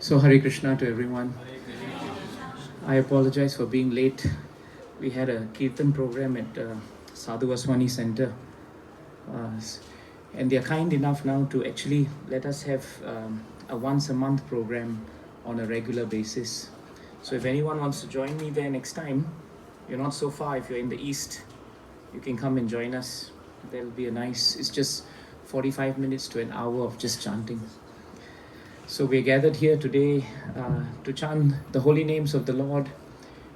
So, Hare Krishna to everyone. I apologize for being late. We had a Kirtan program at Sadhu Vaswani Center. Uh, and they are kind enough now to actually let us have a once a month program on a regular basis. So, if anyone wants to join me there next time, you're not so far. If you're in the east, you can come and join us. There'll be it's just 45 minutes to an hour of just chanting. So we're gathered here today to chant the holy names of the Lord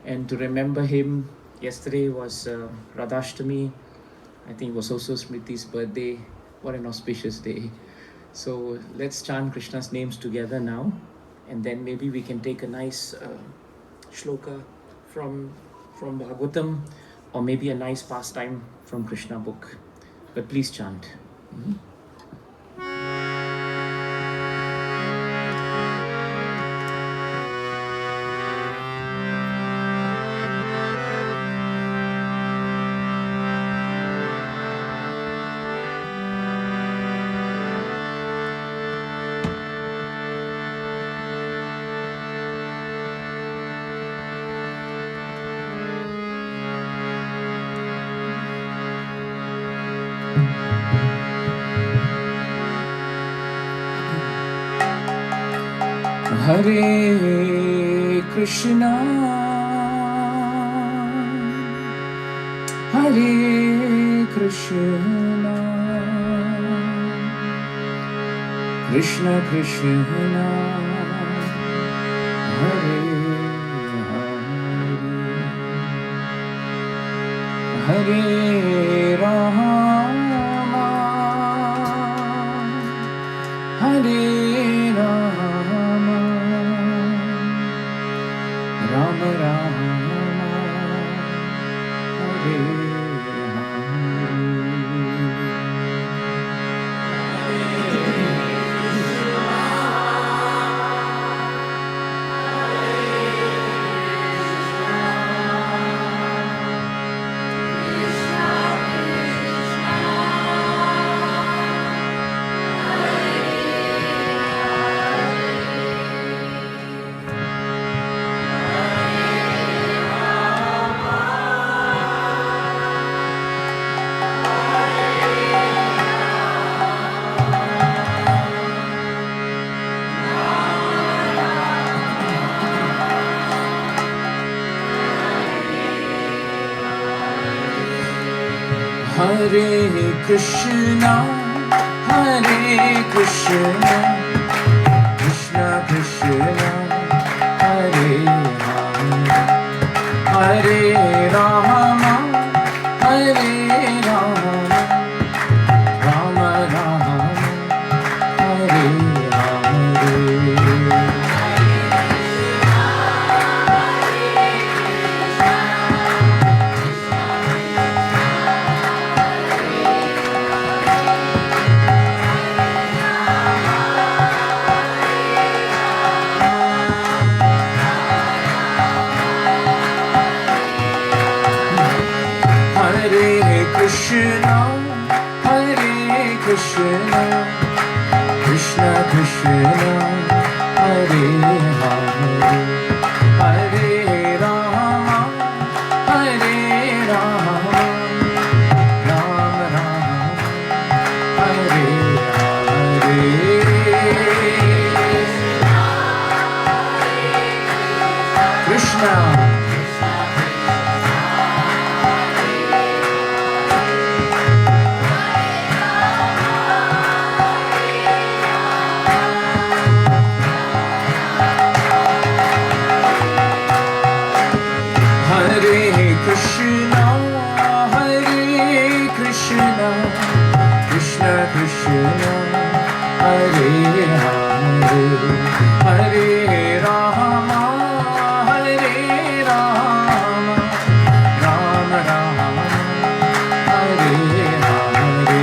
and to remember Him. Yesterday was Radhashtami. I think it was also Smriti's birthday. What an auspicious day. So let's chant Krishna's names together now, and then maybe we can take a nice shloka from Bhagavatam, or maybe a nice pastime from Krishna book. But please chant. Hare Krishna, Hare Krishna, Krishna Krishna, Hare Hare, Hare Rama, Hare Rama, Rama Rama, Hare Hare Krishna, Hare Krishna, Krishna Krishna, Hare Hare, Hare Rama, Hare Rama, Rama Rama, Hare Hare. Krishna, Hare Krishna, Krishna Krishna, Hare Hare, Hare Rama, Hare Rama, Rama Rama, Hare Hare. Krishna. Krishna Krishna, Hare Hare, Hare Rama, Hare Rama, Rama Rama, Hare Hare.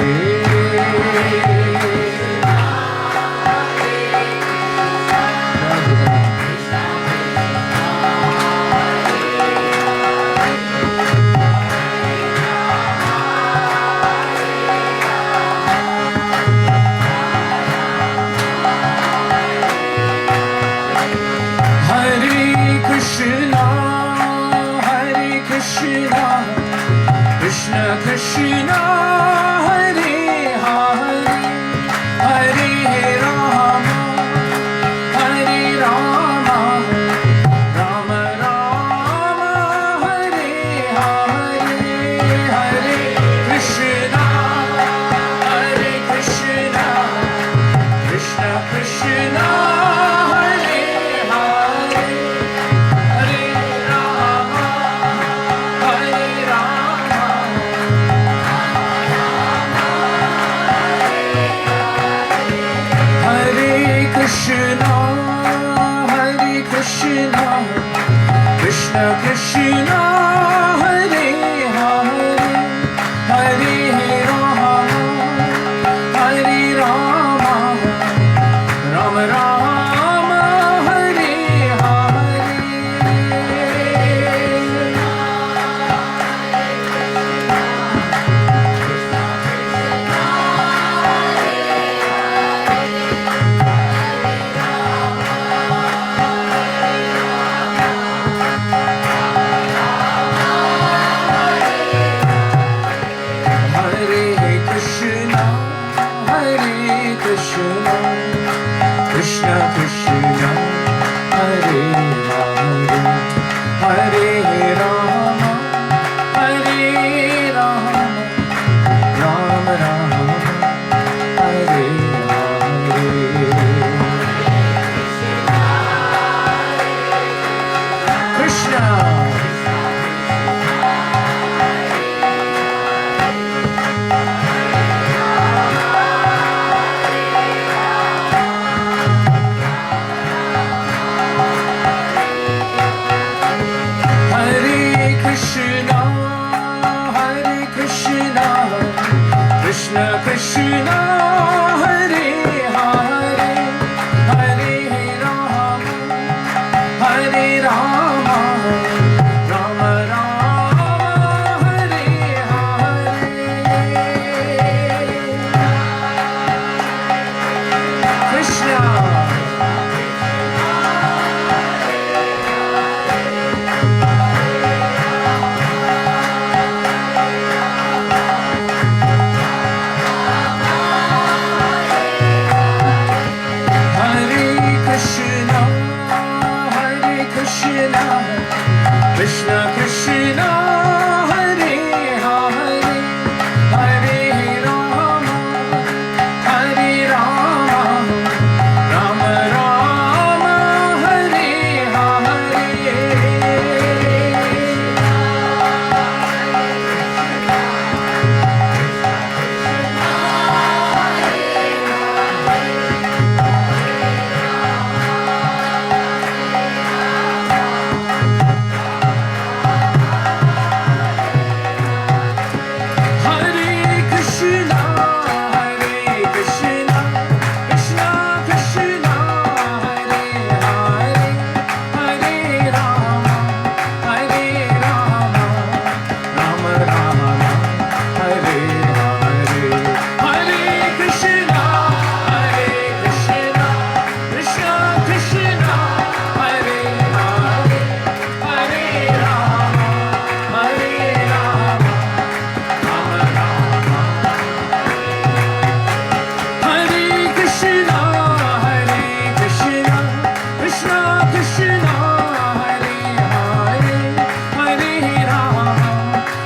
Krishna, Krishna Krishna, Hare Hare, Hare Rama, Hare Rama, Rama Rama, Hare Hare. Krishna Krishna, Hare Hare, Hare Rama, Hare Rama, Rama Rama, Hare Hare. Krishna. Krishna Krishna, Hare Hare, Hare Rama, Hare Rama, Rama Rama, Hare Hare. Krishna. Krishna Krishna, Hare Hare, Hare Rama,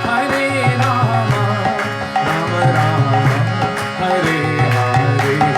Hare Rama, Rama Rama, Hare Hare.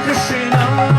Krishna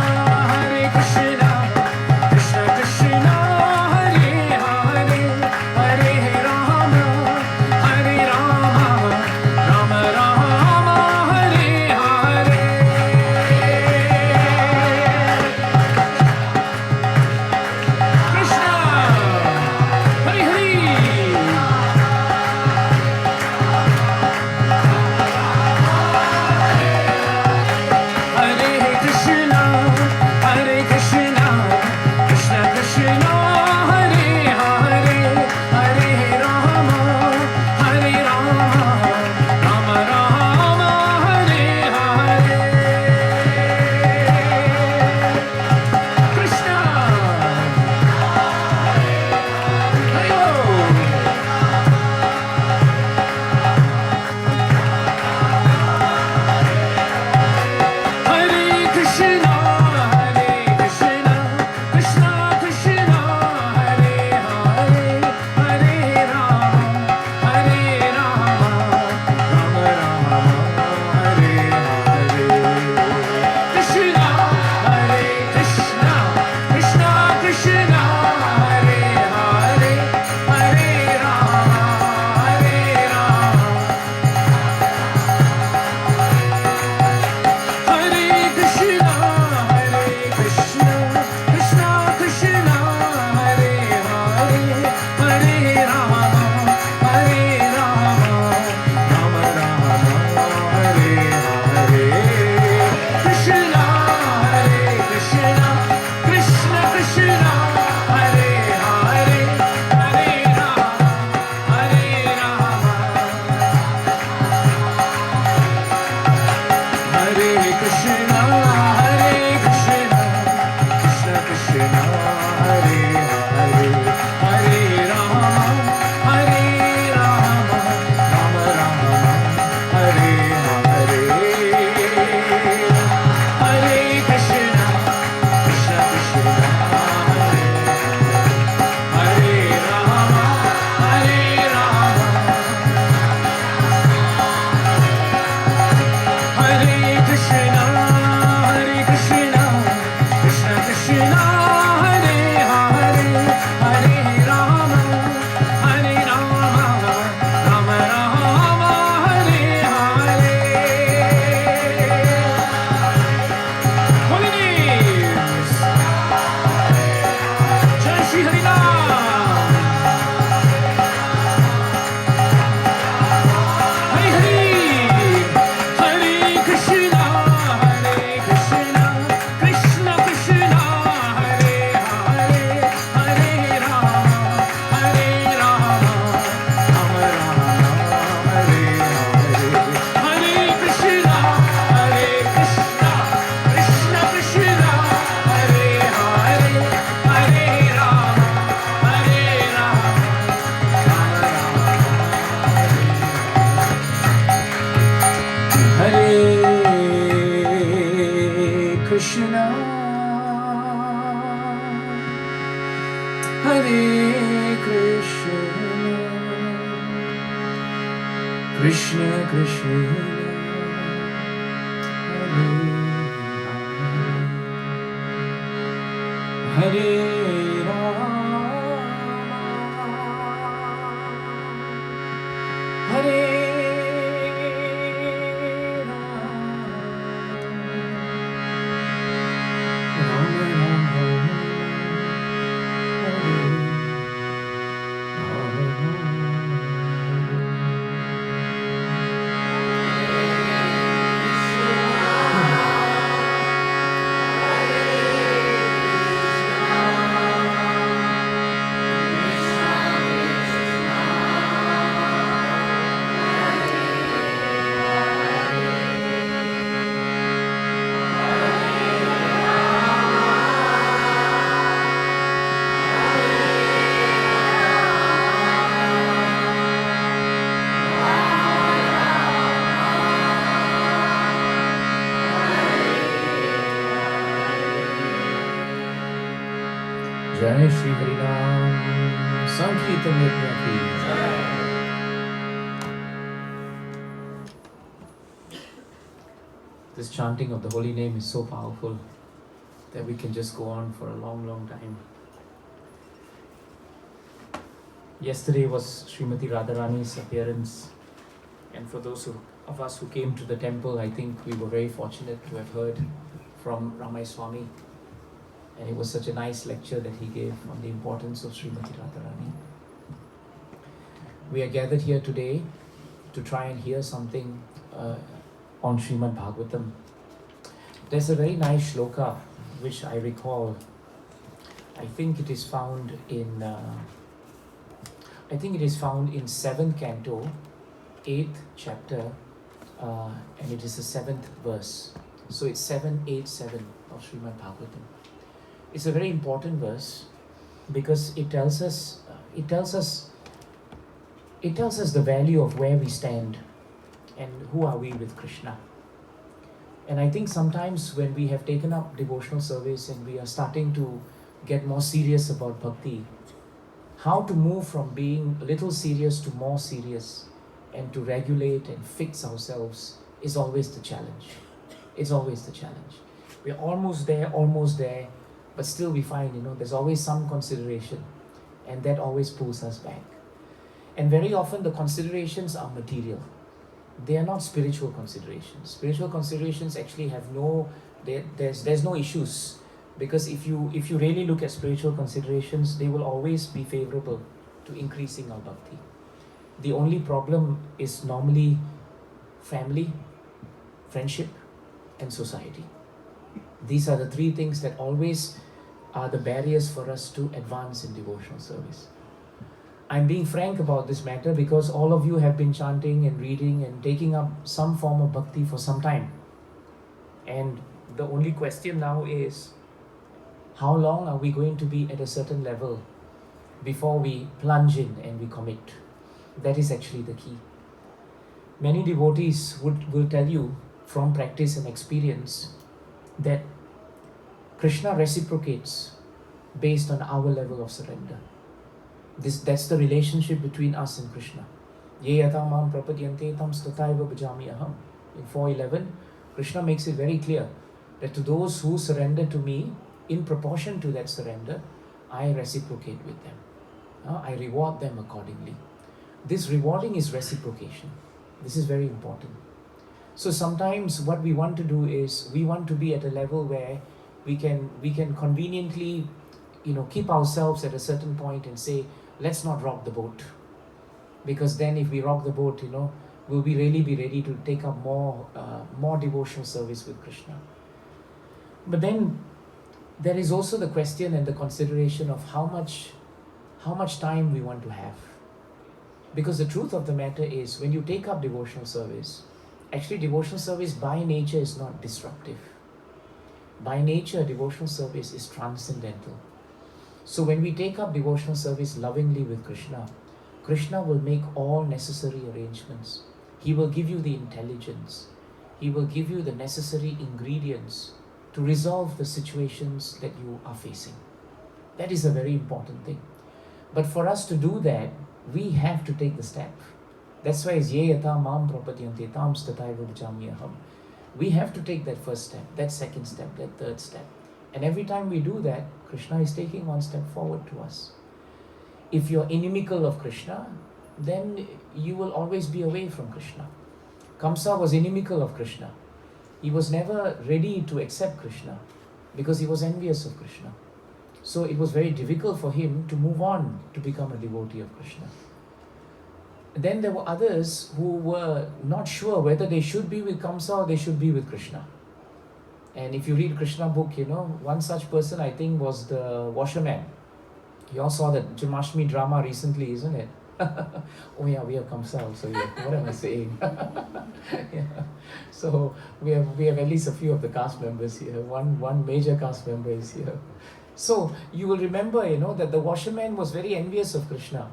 Krishna Krishna Hare Hare Rama Hare Jai Shri Hari Ram Sankirtan Yajna ki Jai. This chanting of the holy name is so powerful that we can just go on for a long, long time. Yesterday was Srimati Radharani's appearance, and for those of us who came to the temple, I think we were very fortunate to have heard from Ramai Swami. And it was such a nice lecture that he gave on the importance of Srimati Radharani. We are gathered here today to try and hear something on Srimad Bhagavatam. There's a very nice shloka which I recall. I think it is found in 7th canto, 8th chapter, and it is the 7th verse. So it's 787 of Srimad Bhagavatam. It's a very important verse because it tells us the value of where we stand and who are we with Krishna. And I think sometimes when we have taken up devotional service and we are starting to get more serious about bhakti, how to move from being a little serious to more serious and to regulate and fix ourselves is always the challenge. It's always the challenge. We're almost there, but still we find, there's always some consideration, and that always pulls us back. And very often the considerations are material. They are not spiritual considerations. Spiritual considerations actually have there's no issues, because if you really look at spiritual considerations, they will always be favorable to increasing our bhakti. The only problem is normally family, friendship, and society. These are the three things that always are the barriers for us to advance in devotional service. I'm being frank about this matter because all of you have been chanting and reading and taking up some form of bhakti for some time. And the only question now is, how long are we going to be at a certain level before we plunge in and we commit? That is actually the key. Many devotees will tell you from practice and experience that Krishna reciprocates based on our level of surrender. That's the relationship between us and Krishna. Ye yata mam prapadyante tam stataiva bhajami aham. In 4:11, Krishna makes it very clear that to those who surrender to me, in proportion to that surrender, I reciprocate with them. I reward them accordingly. This rewarding is reciprocation. This is very important. So sometimes what we want to do is we want to be at a level where we can conveniently, keep ourselves at a certain point and say, let's not rock the boat, because then if we rock the boat, will we really be ready to take up more devotional service with Krishna? But then there is also the question and the consideration of how much time we want to have. Because the truth of the matter is, when you take up devotional service, actually devotional service by nature is not disruptive. By nature, devotional service is transcendental. So when we take up devotional service lovingly with Krishna, Krishna will make all necessary arrangements. He will give you the intelligence. He will give you the necessary ingredients to resolve the situations that you are facing. That is a very important thing. But for us to do that, we have to take the step. That's why it's ye yata mam prapadyante tam stataiva bhajami aham. We have to take that first step, that second step, that third step. And every time we do that, Krishna is taking one step forward to us. If you're inimical of Krishna, then you will always be away from Krishna. Kamsa was inimical of Krishna. He was never ready to accept Krishna because he was envious of Krishna. So it was very difficult for him to move on to become a devotee of Krishna. Then there were others who were not sure whether they should be with Kamsa or they should be with Krishna. And if you read Krishna book, one such person I think was the washerman. You all saw the Janmashtami drama recently, isn't it? Oh yeah, we have Kamsa also here. What am I saying? Yeah. So we have at least a few of the cast members here. One major cast member is here. So you will remember, that the washerman was very envious of Krishna.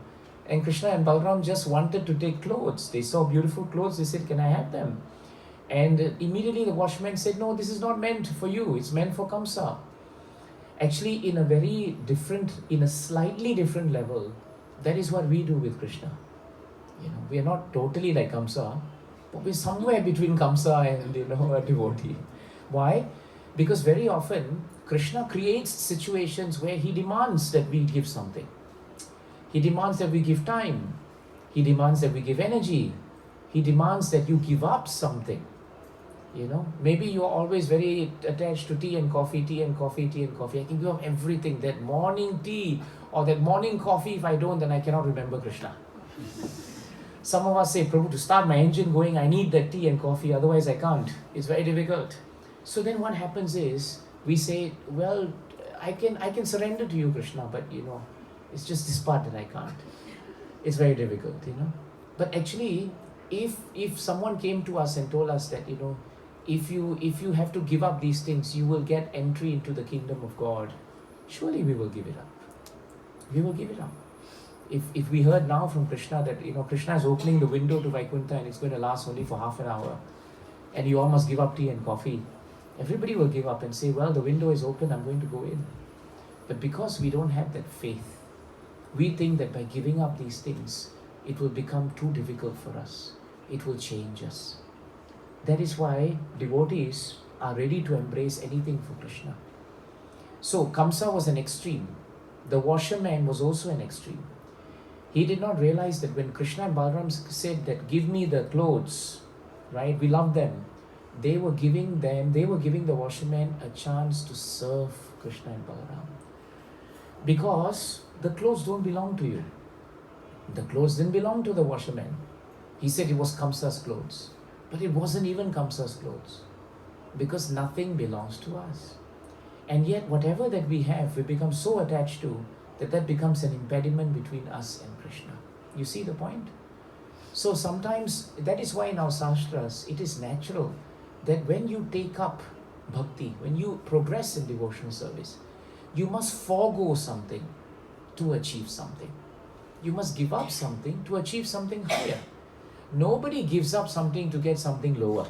And Krishna and Balram just wanted to take clothes. They saw beautiful clothes. They said, can I have them? And immediately the washerman said, no, this is not meant for you. It's meant for Kamsa. Actually, in a slightly different level, that is what we do with Krishna. We are not totally like Kamsa, but we're somewhere between Kamsa and, a devotee. Why? Because very often, Krishna creates situations where he demands that we give something. He demands that we give time. He demands that we give energy. He demands that you give up something. Maybe you're always very attached to tea and coffee, tea and coffee, tea and coffee. I can give up everything. That morning tea or that morning coffee, if I don't, then I cannot remember Krishna. Some of us say, Prabhu, to start my engine going, I need that tea and coffee, otherwise I can't. It's very difficult. So then what happens is, we say, well, I can surrender to you, Krishna, but it's just this part that I can't. It's very difficult, But actually, if someone came to us and told us that, if you have to give up these things, you will get entry into the kingdom of God, surely we will give it up. We will give it up. If we heard now from Krishna that, Krishna is opening the window to Vaikuntha and it's going to last only for half an hour, and you all must give up tea and coffee, everybody will give up and say, well, the window is open, I'm going to go in. But because we don't have that faith, we think that by giving up these things, it will become too difficult for us. It will change us. That is why devotees are ready to embrace anything for Krishna. So Kamsa was an extreme. The washerman was also an extreme. He did not realize that when Krishna and Balaram said that, give me the clothes, right? We love them. They were giving the washerman a chance to serve Krishna and Balaram. Because the clothes don't belong to you. The clothes didn't belong to the washerman. He said it was Kamsa's clothes. But it wasn't even Kamsa's clothes. Because nothing belongs to us. And yet whatever that we have, we become so attached to that becomes an impediment between us and Krishna. You see the point? So sometimes, that is why in our sastras, it is natural that when you take up bhakti, when you progress in devotional service, you must forego something to achieve something. You must give up something to achieve something higher. Nobody gives up something to get something lower.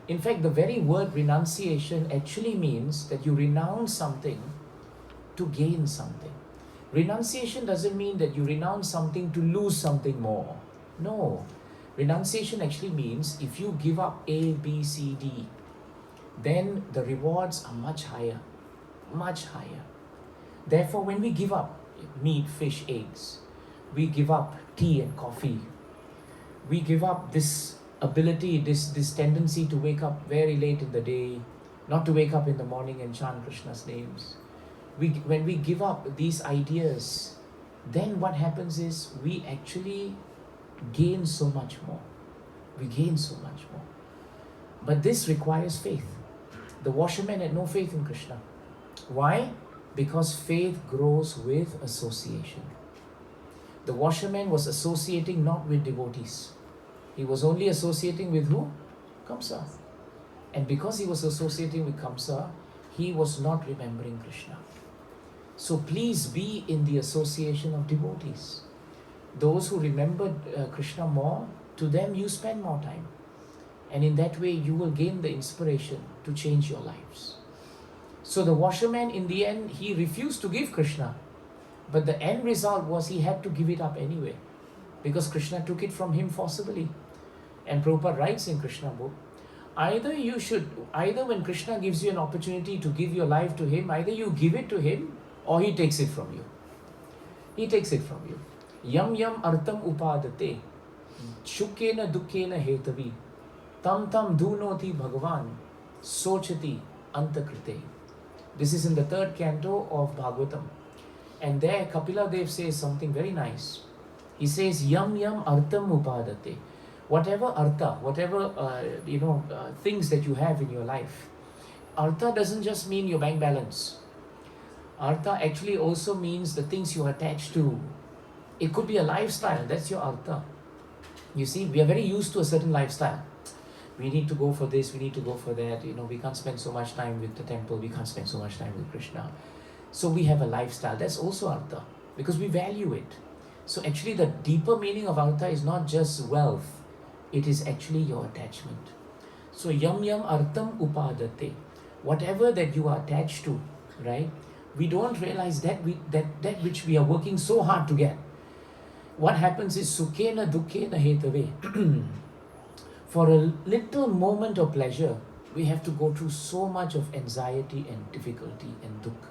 In fact, the very word renunciation actually means that you renounce something to gain something. Renunciation doesn't mean that you renounce something to lose something more. No. Renunciation actually means if you give up A, B, C, D, then the rewards are much higher. Much higher. Therefore, when we give up meat, fish, eggs, we give up tea and coffee, we give up this ability, this tendency to wake up very late in the day, not to wake up in the morning and chant Krishna's names. When we give up these ideas, then what happens is we actually gain so much more. We gain so much more. But this requires faith. The washerman had no faith in Krishna. Why? Because faith grows with association. The washerman was associating not with devotees. He was only associating with who? Kamsa. And because he was associating with Kamsa, he was not remembering Krishna. So please be in the association of devotees. Those who remember Krishna more, to them you spend more time. And in that way you will gain the inspiration to change your lives. So the washerman, in the end, he refused to give Krishna. But the end result was he had to give it up anyway, because Krishna took it from him forcibly. And Prabhupada writes in Krishna book, either when Krishna gives you an opportunity to give your life to him, either you give it to him or he takes it from you. He takes it from you. Yam yam artam upadate, shukena dukkena hetavi, tam tam dhunoti bhagavan, sochati antakrite. This is in the 3rd canto of Bhagavatam. And there Kapila Dev says something very nice. He says, yam yam artam upadate. Whatever artha, whatever things that you have in your life. Artha doesn't just mean your bank balance. Artha actually also means the things you are attached to. It could be a lifestyle, that's your artha. You see, we are very used to a certain lifestyle. We need to go for this, we need to go for that. We can't spend so much time with the temple, we can't spend so much time with Krishna. So we have a lifestyle, that's also artha, because we value it. So actually the deeper meaning of artha is not just wealth, it is actually your attachment. So yam yam artam upadate. Whatever that you are attached to, right? We don't realize that which we are working so hard to get. What happens is sukhena dukkena hetave. For a little moment of pleasure, we have to go through so much of anxiety and difficulty and dukkha.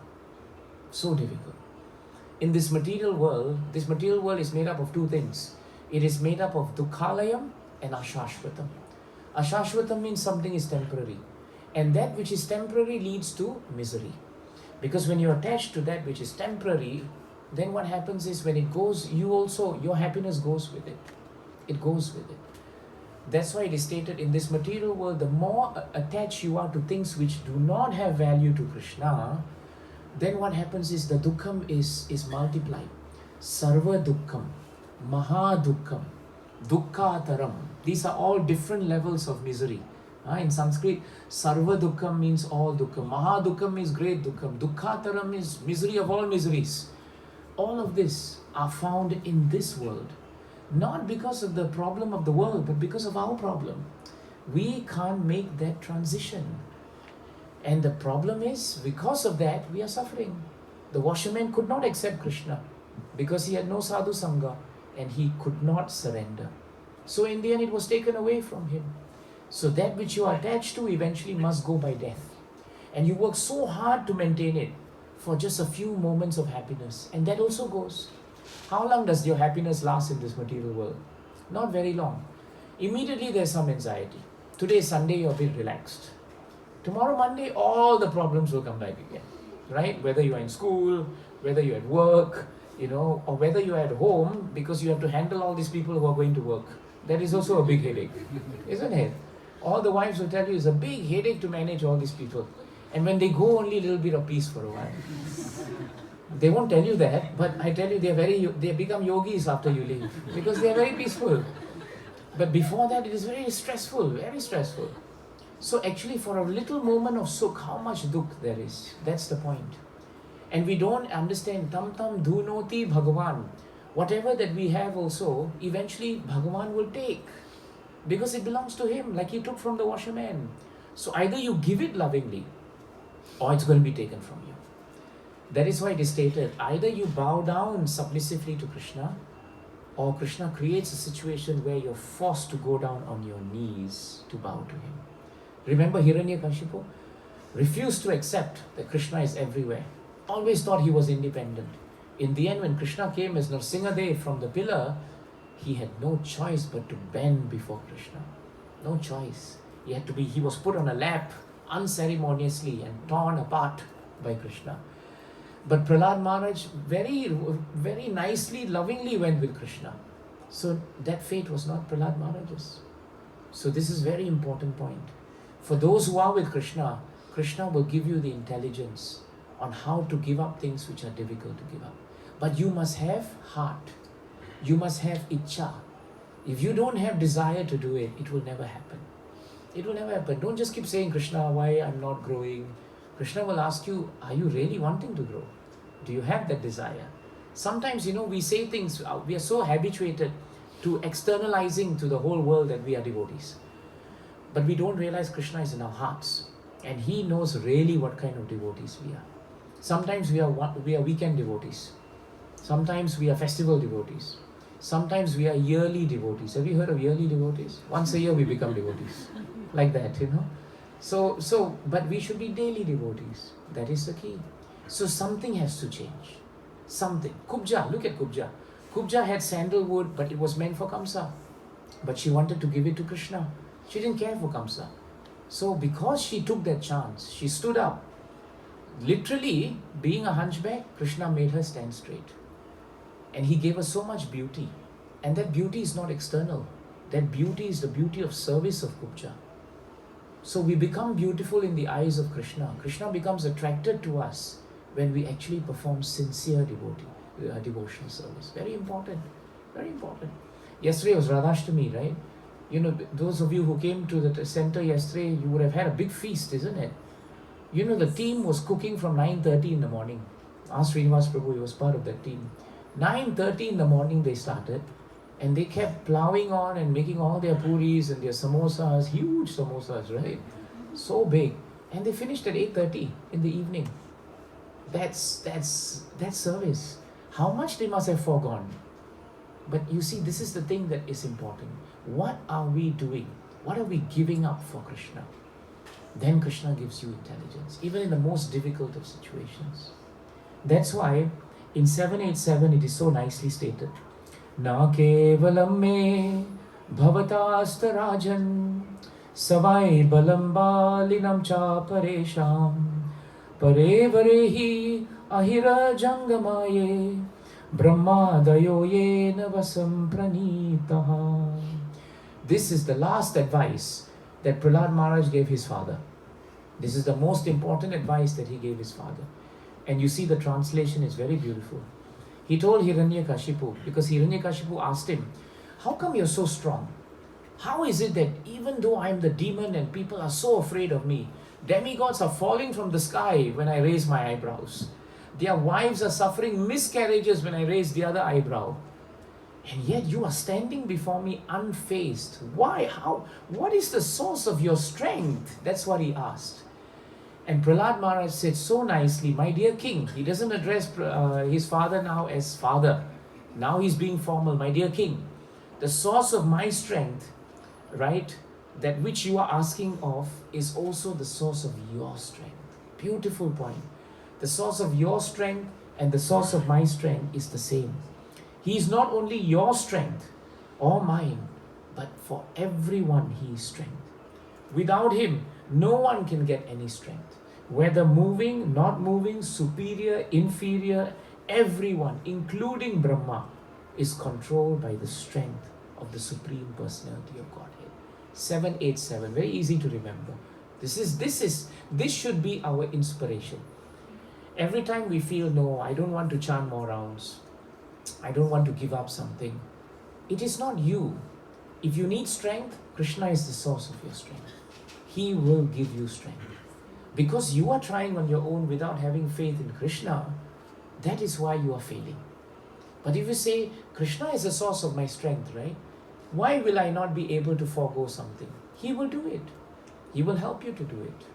So difficult. In this material world is made up of 2 things. It is made up of dukkhalayam and ashashvatam. Ashashvatam means something is temporary. And that which is temporary leads to misery. Because when you're attached to that which is temporary, then what happens is when it goes, your happiness goes with it. It goes with it. That's why it is stated in this material world, the more attached you are to things which do not have value to Krishna, then what happens is the dukkham is multiplied. Sarva dukkham, maha dukkham, dukkataram. These are all different levels of misery. In Sanskrit, sarva dukkham means all dukkham. Maha dukkham is great dukkham. Dukkataram is misery of all miseries. All of this are found in this world. Not because of the problem of the world, but because of our problem. We can't make that transition. And the problem is, because of that, we are suffering. The washerman could not accept Krishna because he had no sadhu sangha and he could not surrender. So in the end, it was taken away from him. So that which you are attached to eventually must go by death. And you work so hard to maintain it for just a few moments of happiness. And that also goes. How long does your happiness last in this material world? Not very long. Immediately there's some anxiety. Today, Sunday, you're a bit relaxed. Tomorrow, Monday, all the problems will come back again. Right? Whether you're in school, whether you're at work, or whether you're at home because you have to handle all these people who are going to work. That is also a big headache, isn't it? All the wives will tell you it's a big headache to manage all these people. And when they go, only a little bit of peace for a while. They won't tell you that, but I tell you they become yogis after you leave because they are very peaceful. But before that, it is very stressful, very stressful. So actually for a little moment of sukh, how much dukh there is. That's the point. And we don't understand, tam tam dhunoti Bhagavan. Whatever that we have also, eventually Bhagavan will take. Because it belongs to him, like he took from the washerman. So either you give it lovingly, or it's going to be taken from you. That is why it is stated, either you bow down submissively to Krishna, or Krishna creates a situation where you're forced to go down on your knees to bow to him. Remember Hiranyakashipu refused to accept that Krishna is everywhere. Always thought he was independent. In the end, when Krishna came as Nrsingadev from the pillar, he had no choice but to bend before Krishna. No choice. He was put on a lap unceremoniously and torn apart by Krishna. But Prahlad Maharaj very, very nicely, lovingly went with Krishna. So that fate was not Prahlad Maharaj's. So this is very important point. For those who are with Krishna, Krishna will give you the intelligence on how to give up things which are difficult to give up. But you must have heart. You must have ichcha. If you don't have desire to do it, it will never happen. It will never happen. Don't just keep saying, Krishna, why I'm not growing? Krishna will ask you, are you really wanting to grow? Do you have that desire? Sometimes, we say things, we are so habituated to externalizing to the whole world that we are devotees. But we don't realize Krishna is in our hearts. And he knows really what kind of devotees we are. Sometimes we are weekend devotees. Sometimes we are festival devotees. Sometimes we are yearly devotees. Have you heard of yearly devotees? Once a year we become devotees. Like that, but we should be daily devotees. That is the key. So something has to change. Something. Kubja, look at Kubja. Kubja had sandalwood, but it was meant for Kamsa. But she wanted to give it to Krishna. She didn't care for Kamsa. So because she took that chance, she stood up. Literally, being a hunchback, Krishna made her stand straight. And he gave her so much beauty. And that beauty is not external. That beauty is the beauty of service of Kubja. So we become beautiful in the eyes of Krishna. Krishna becomes attracted to us when we actually perform sincere devotional service. Very important. Very important. Yesterday was Radhashtami, right? Those of you who came to the center yesterday, you would have had a big feast, isn't it? The team was cooking from 9:30 in the morning. Ask Srinivas Prabhu, he was part of that team. 9:30 in the morning they started, and they kept plowing on and making all their puris and their samosas, huge samosas, right? So big. And they finished at 8:30 in the evening. That's service. How much they must have foregone. But you see, this is the thing that is important. What are we doing? What are we giving up for Krishna? Then Krishna gives you intelligence, even in the most difficult of situations. That's why in 787 it is so nicely stated. Na kevalam me bhavatasta rajan savai balam balinam cha paresham parevarehi ahira jangamaye brahmadayo yena vasam pranitaha. This is the last advice that Prahlad Maharaj gave his father. This is the most important advice that he gave his father. And you see the translation is very beautiful. He told Hiranyakashipu, because Hiranyakashipu asked him, how come you're so strong? How is it that even though I'm the demon and people are so afraid of me, demigods are falling from the sky when I raise my eyebrows. Their wives are suffering miscarriages when I raise the other eyebrow. And yet you are standing before me unfazed. Why? How? What is the source of your strength? That's what he asked. And Prahlad Maharaj said so nicely, my dear king. He doesn't address his father now as father. Now he's being formal, my dear king. The source of my strength, right, that which you are asking of, is also the source of your strength. Beautiful point. The source of your strength and the source of my strength is the same. He is not only your strength or mine, but for everyone he is strength. Without him, no one can get any strength. Whether moving, not moving, superior, inferior, everyone, including Brahma, is controlled by the strength of the Supreme Personality of Godhead. 787, very easy to remember. This should be our inspiration. Every time we feel, no, I don't want to chant more rounds, I don't want to give up something, it is not you. If you need strength, Krishna is the source of your strength. He will give you strength. Because you are trying on your own without having faith in Krishna, that is why you are failing. But if you say, Krishna is the source of my strength, right? Why will I not be able to forego something? He will do it. He will help you to do it.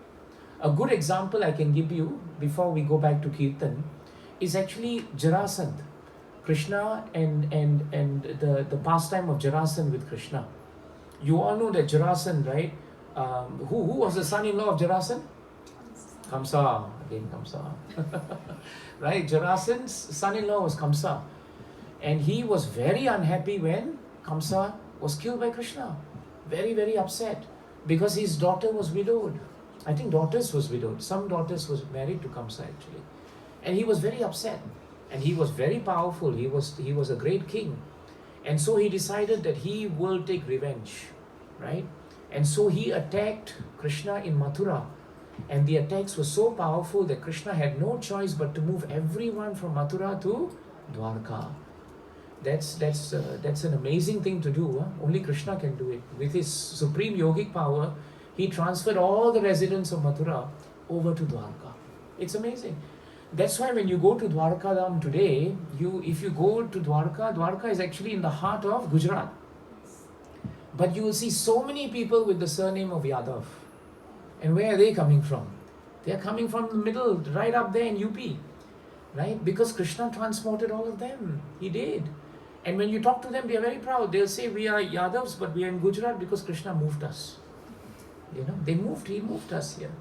A good example I can give you before we go back to Kirtan is actually Jarasandh. Krishna and the pastime of Jarasandh with Krishna. You all know that Jarasandh, right? Who was the son-in-law of Jarasandh? Kamsa. Again Kamsa. Right? Jarasandh's son-in-law was Kamsa. And he was very unhappy when Kamsa was killed by Krishna. Very, very upset. Because his daughter was widowed. I think daughters was widowed. Some daughters was married to Kamsa actually. And he was very upset. And he was very powerful. He was a great king. And so he decided that he will take revenge. Right? And so he attacked Krishna in Mathura. And the attacks were so powerful that Krishna had no choice but to move everyone from Mathura to Dwarka. That's an amazing thing to do. Huh? Only Krishna can do it. With his supreme yogic power, he transferred all the residents of Mathura over to Dwarka. It's amazing. That's why when you go to Dwarkadam today, if you go to Dwarka, Dwarka is actually in the heart of Gujarat. But you will see so many people with the surname of Yadav. And where are they coming from? They are coming from the middle, right up there in UP. Right? Because Krishna transported all of them. He did. And when you talk to them, they are very proud. They'll say, we are Yadavs, but we are in Gujarat because Krishna moved us. He moved us here.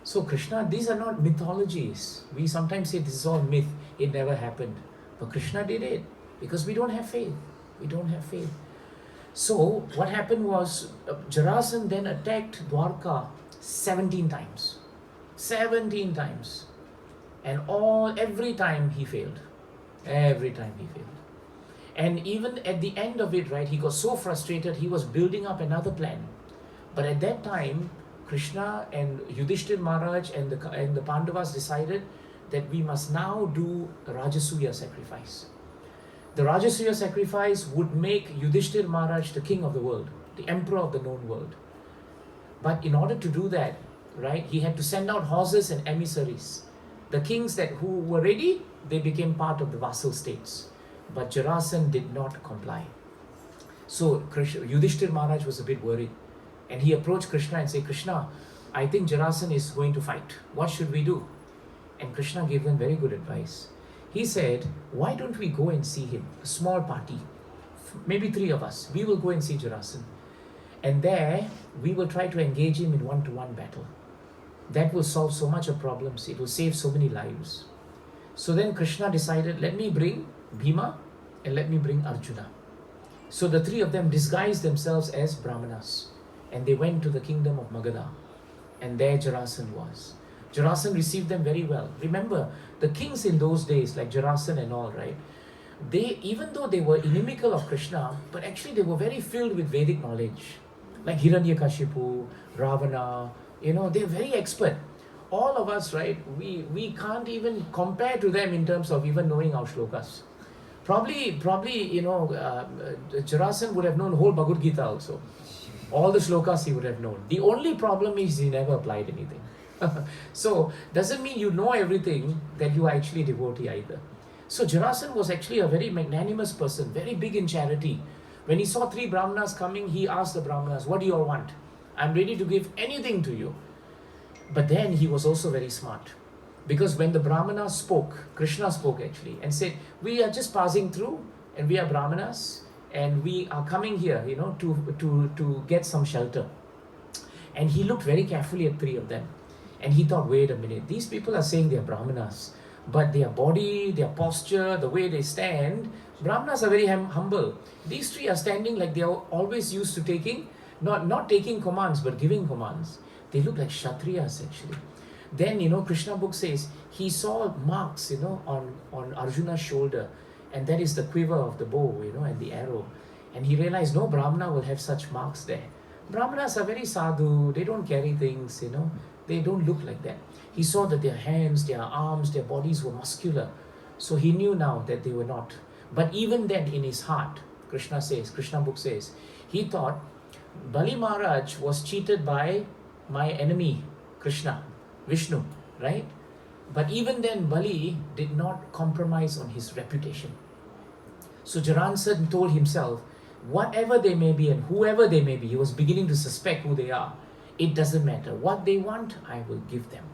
So Krishna, these are not mythologies. We sometimes say this is all myth. It never happened. But Krishna did it because we don't have faith. We don't have faith. So what happened was Jarasandh then attacked Dwarka 17 times. 17 times. And every time he failed. Every time he failed. And even at the end of it, right, he got so frustrated, he was building up another plan. But at that time, Krishna and Yudhishthir Maharaj and the Pandavas decided that we must now do a Rajasuya sacrifice. The Rajasuya sacrifice would make Yudhishthir Maharaj the king of the world, the emperor of the known world. But in order to do that, right, he had to send out horses and emissaries. The kings who were ready, they became part of the vassal states. But Jarasandh did not comply. So Yudhishthir Maharaj was a bit worried. And he approached Krishna and said, Krishna, I think Jarasandh is going to fight. What should we do? And Krishna gave them very good advice. He said, why don't we go and see him? A small party. Maybe 3 of us. We will go and see Jarasandh. And there, we will try to engage him in one-to-one battle. That will solve so much of problems. It will save so many lives. So then Krishna decided, let me bring Bhima and let me bring Arjuna. So the 3 of them disguised themselves as Brahmanas. And they went to the kingdom of Magadha. And there Jarasandh was. Jarasandh received them very well. Remember, the kings in those days, like Jarasandh and all, right? Even though they were inimical of Krishna, but actually they were very filled with Vedic knowledge. Like Hiranyakashipu, Ravana, they're very expert. All of us, right, we can't even compare to them in terms of even knowing our shlokas. Probably, Jarasandh would have known the whole Bhagavad Gita also. All the shlokas he would have known. The only problem is he never applied anything. So, doesn't mean you know everything that you are actually a devotee either. So, Jarasandh was actually a very magnanimous person, very big in charity. When he saw 3 Brahmanas coming, he asked the Brahmanas, what do you all want? I'm ready to give anything to you. But then he was also very smart. Because when the Brahmanas spoke, Krishna spoke actually, and said, we are just passing through and we are Brahmanas and we are coming here, to get some shelter. And he looked very carefully at 3 of them. And he thought, wait a minute, these people are saying they are Brahmanas, but their body, their posture, the way they stand, Brahmanas are very humble. These 3 are standing like they are always used to taking, not taking commands, but giving commands. They look like Kshatriyas actually. Then, Krishna book says, he saw marks, on Arjuna's shoulder. And that is the quiver of the bow, and the arrow. And he realized no Brahmana will have such marks there. Brahmanas are very sadhu, they don't carry things, they don't look like that. He saw that their hands, their arms, their bodies were muscular. So he knew now that they were not. But even then in his heart, Krishna book says, he thought Bali Maharaj was cheated by my enemy, Krishna, Vishnu, right? But even then, Bali did not compromise on his reputation. So Jarasan told himself, whatever they may be and whoever they may be, he was beginning to suspect who they are. It doesn't matter. What they want, I will give them.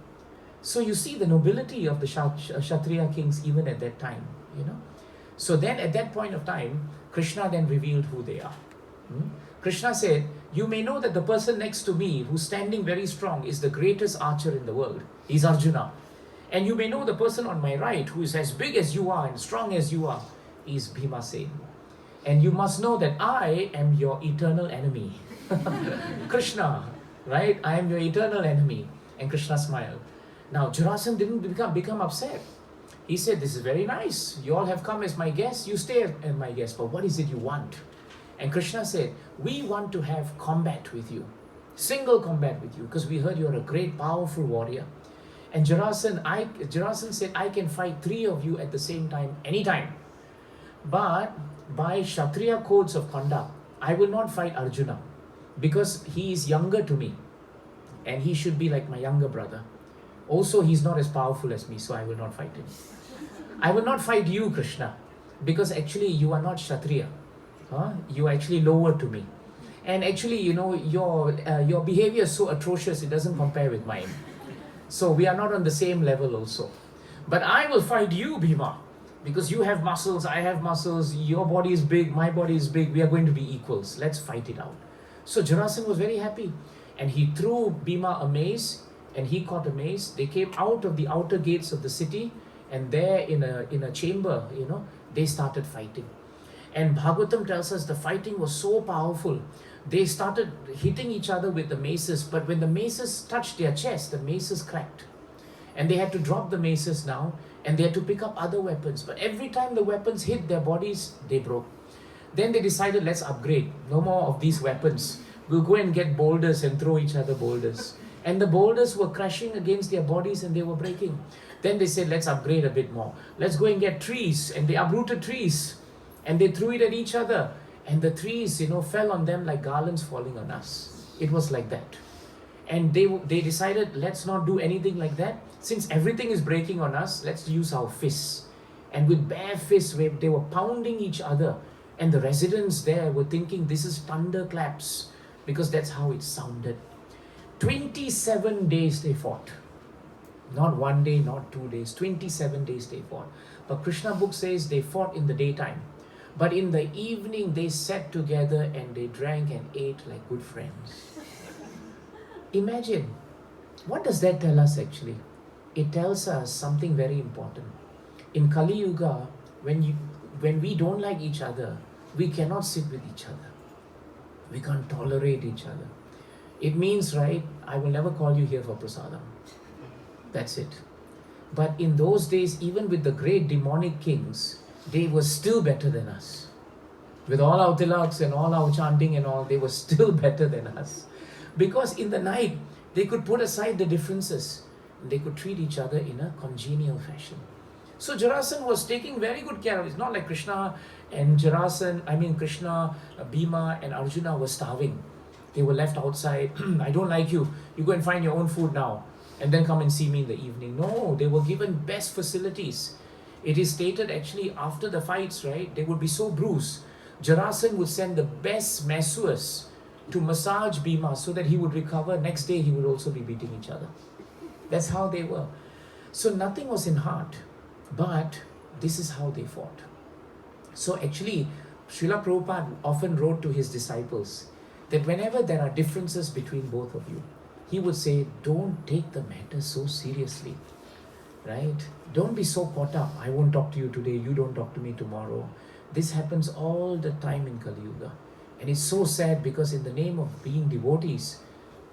So you see the nobility of the Kshatriya kings even at that time, you know. So then at that point of time, Krishna then revealed who they are. Krishna said, you may know that the person next to me who's standing very strong is the greatest archer in the world. He's Arjuna. And you may know the person on my right who is as big as you are and strong as you are is Bhimasen. And you must know that I am your eternal enemy. Krishna, right? I am your eternal enemy. And Krishna smiled. Now Jarasan didn't become upset. He said, this is very nice. You all have come as my guests. You stay as my guests. But what is it you want? And Krishna said, we want to have combat with you. Single combat with you. Because we heard you're a great, powerful warrior. And Jarasan said, I can fight 3 of you at the same time, anytime. But by Kshatriya codes of conduct, I will not fight Arjuna. Because he is younger to me. And he should be like my younger brother. Also, he's not as powerful as me, so I will not fight him. I will not fight you, Krishna, because actually you are not Kshatriya. You are actually lower to me. And actually, you know, your behavior is so atrocious, it doesn't compare with mine. So we are not on the same level also. But I will fight you, Bhima, because you have muscles, I have muscles, your body is big, my body is big, we are going to be equals. Let's fight it out. So Jarasan was very happy. And he threw Bhima a mace, and he caught a mace. They came out of the outer gates of the city, and there in a chamber, you know, they started fighting. And Bhagavatam tells us the fighting was so powerful. They started hitting each other with the maces, but when the maces touched their chest, the maces cracked. And they had to drop the maces now, and they had to pick up other weapons. But every time the weapons hit their bodies, they broke. Then they decided, let's upgrade. No more of these weapons. We'll go and get boulders and throw each other boulders. And the boulders were crashing against their bodies and they were breaking. Then they said, let's upgrade a bit more. Let's go and get trees. And they uprooted trees. And they threw it at each other. And the trees, you know, fell on them like garlands falling on us. It was like that. And they decided, let's not do anything like that. Since everything is breaking on us, let's use our fists. And with bare fists, they were pounding each other. And the residents there were thinking, this is thunderclaps. Because that's how it sounded. 27 days they fought. Not 1 day, not 2 days. 27 days they fought. But Krishna book says they fought in the daytime. But in the evening they sat together and they drank and ate like good friends. Imagine, what does that tell us actually? It tells us something very important. In Kali Yuga, when we don't like each other, we cannot sit with each other. We can't tolerate each other. It means, right, I will never call you here for prasadam. That's it. But in those days, even with the great demonic kings, they were still better than us. With all our tilaks and all our chanting and all, they were still better than us. Because in the night, they could put aside the differences. They could treat each other in a congenial fashion. So Jarasan was taking very good care of it. It's not like Krishna, Bhima and Arjuna were starving. They were left outside. I don't like you. You go and find your own food now. And then come and see me in the evening. No, they were given best facilities. It is stated actually after the fights, right? They would be so bruised. Jarasan would send the best masseurs to massage Bhima so that he would recover. Next day he would also be beating each other. That's how they were. So nothing was in heart. But this is how they fought. So actually, Srila Prabhupada often wrote to his disciples that whenever there are differences between both of you, he would say, don't take the matter so seriously, right? Don't be so caught up. I won't talk to you today, you don't talk to me tomorrow. This happens all the time in Kali Yuga. And it's so sad because in the name of being devotees,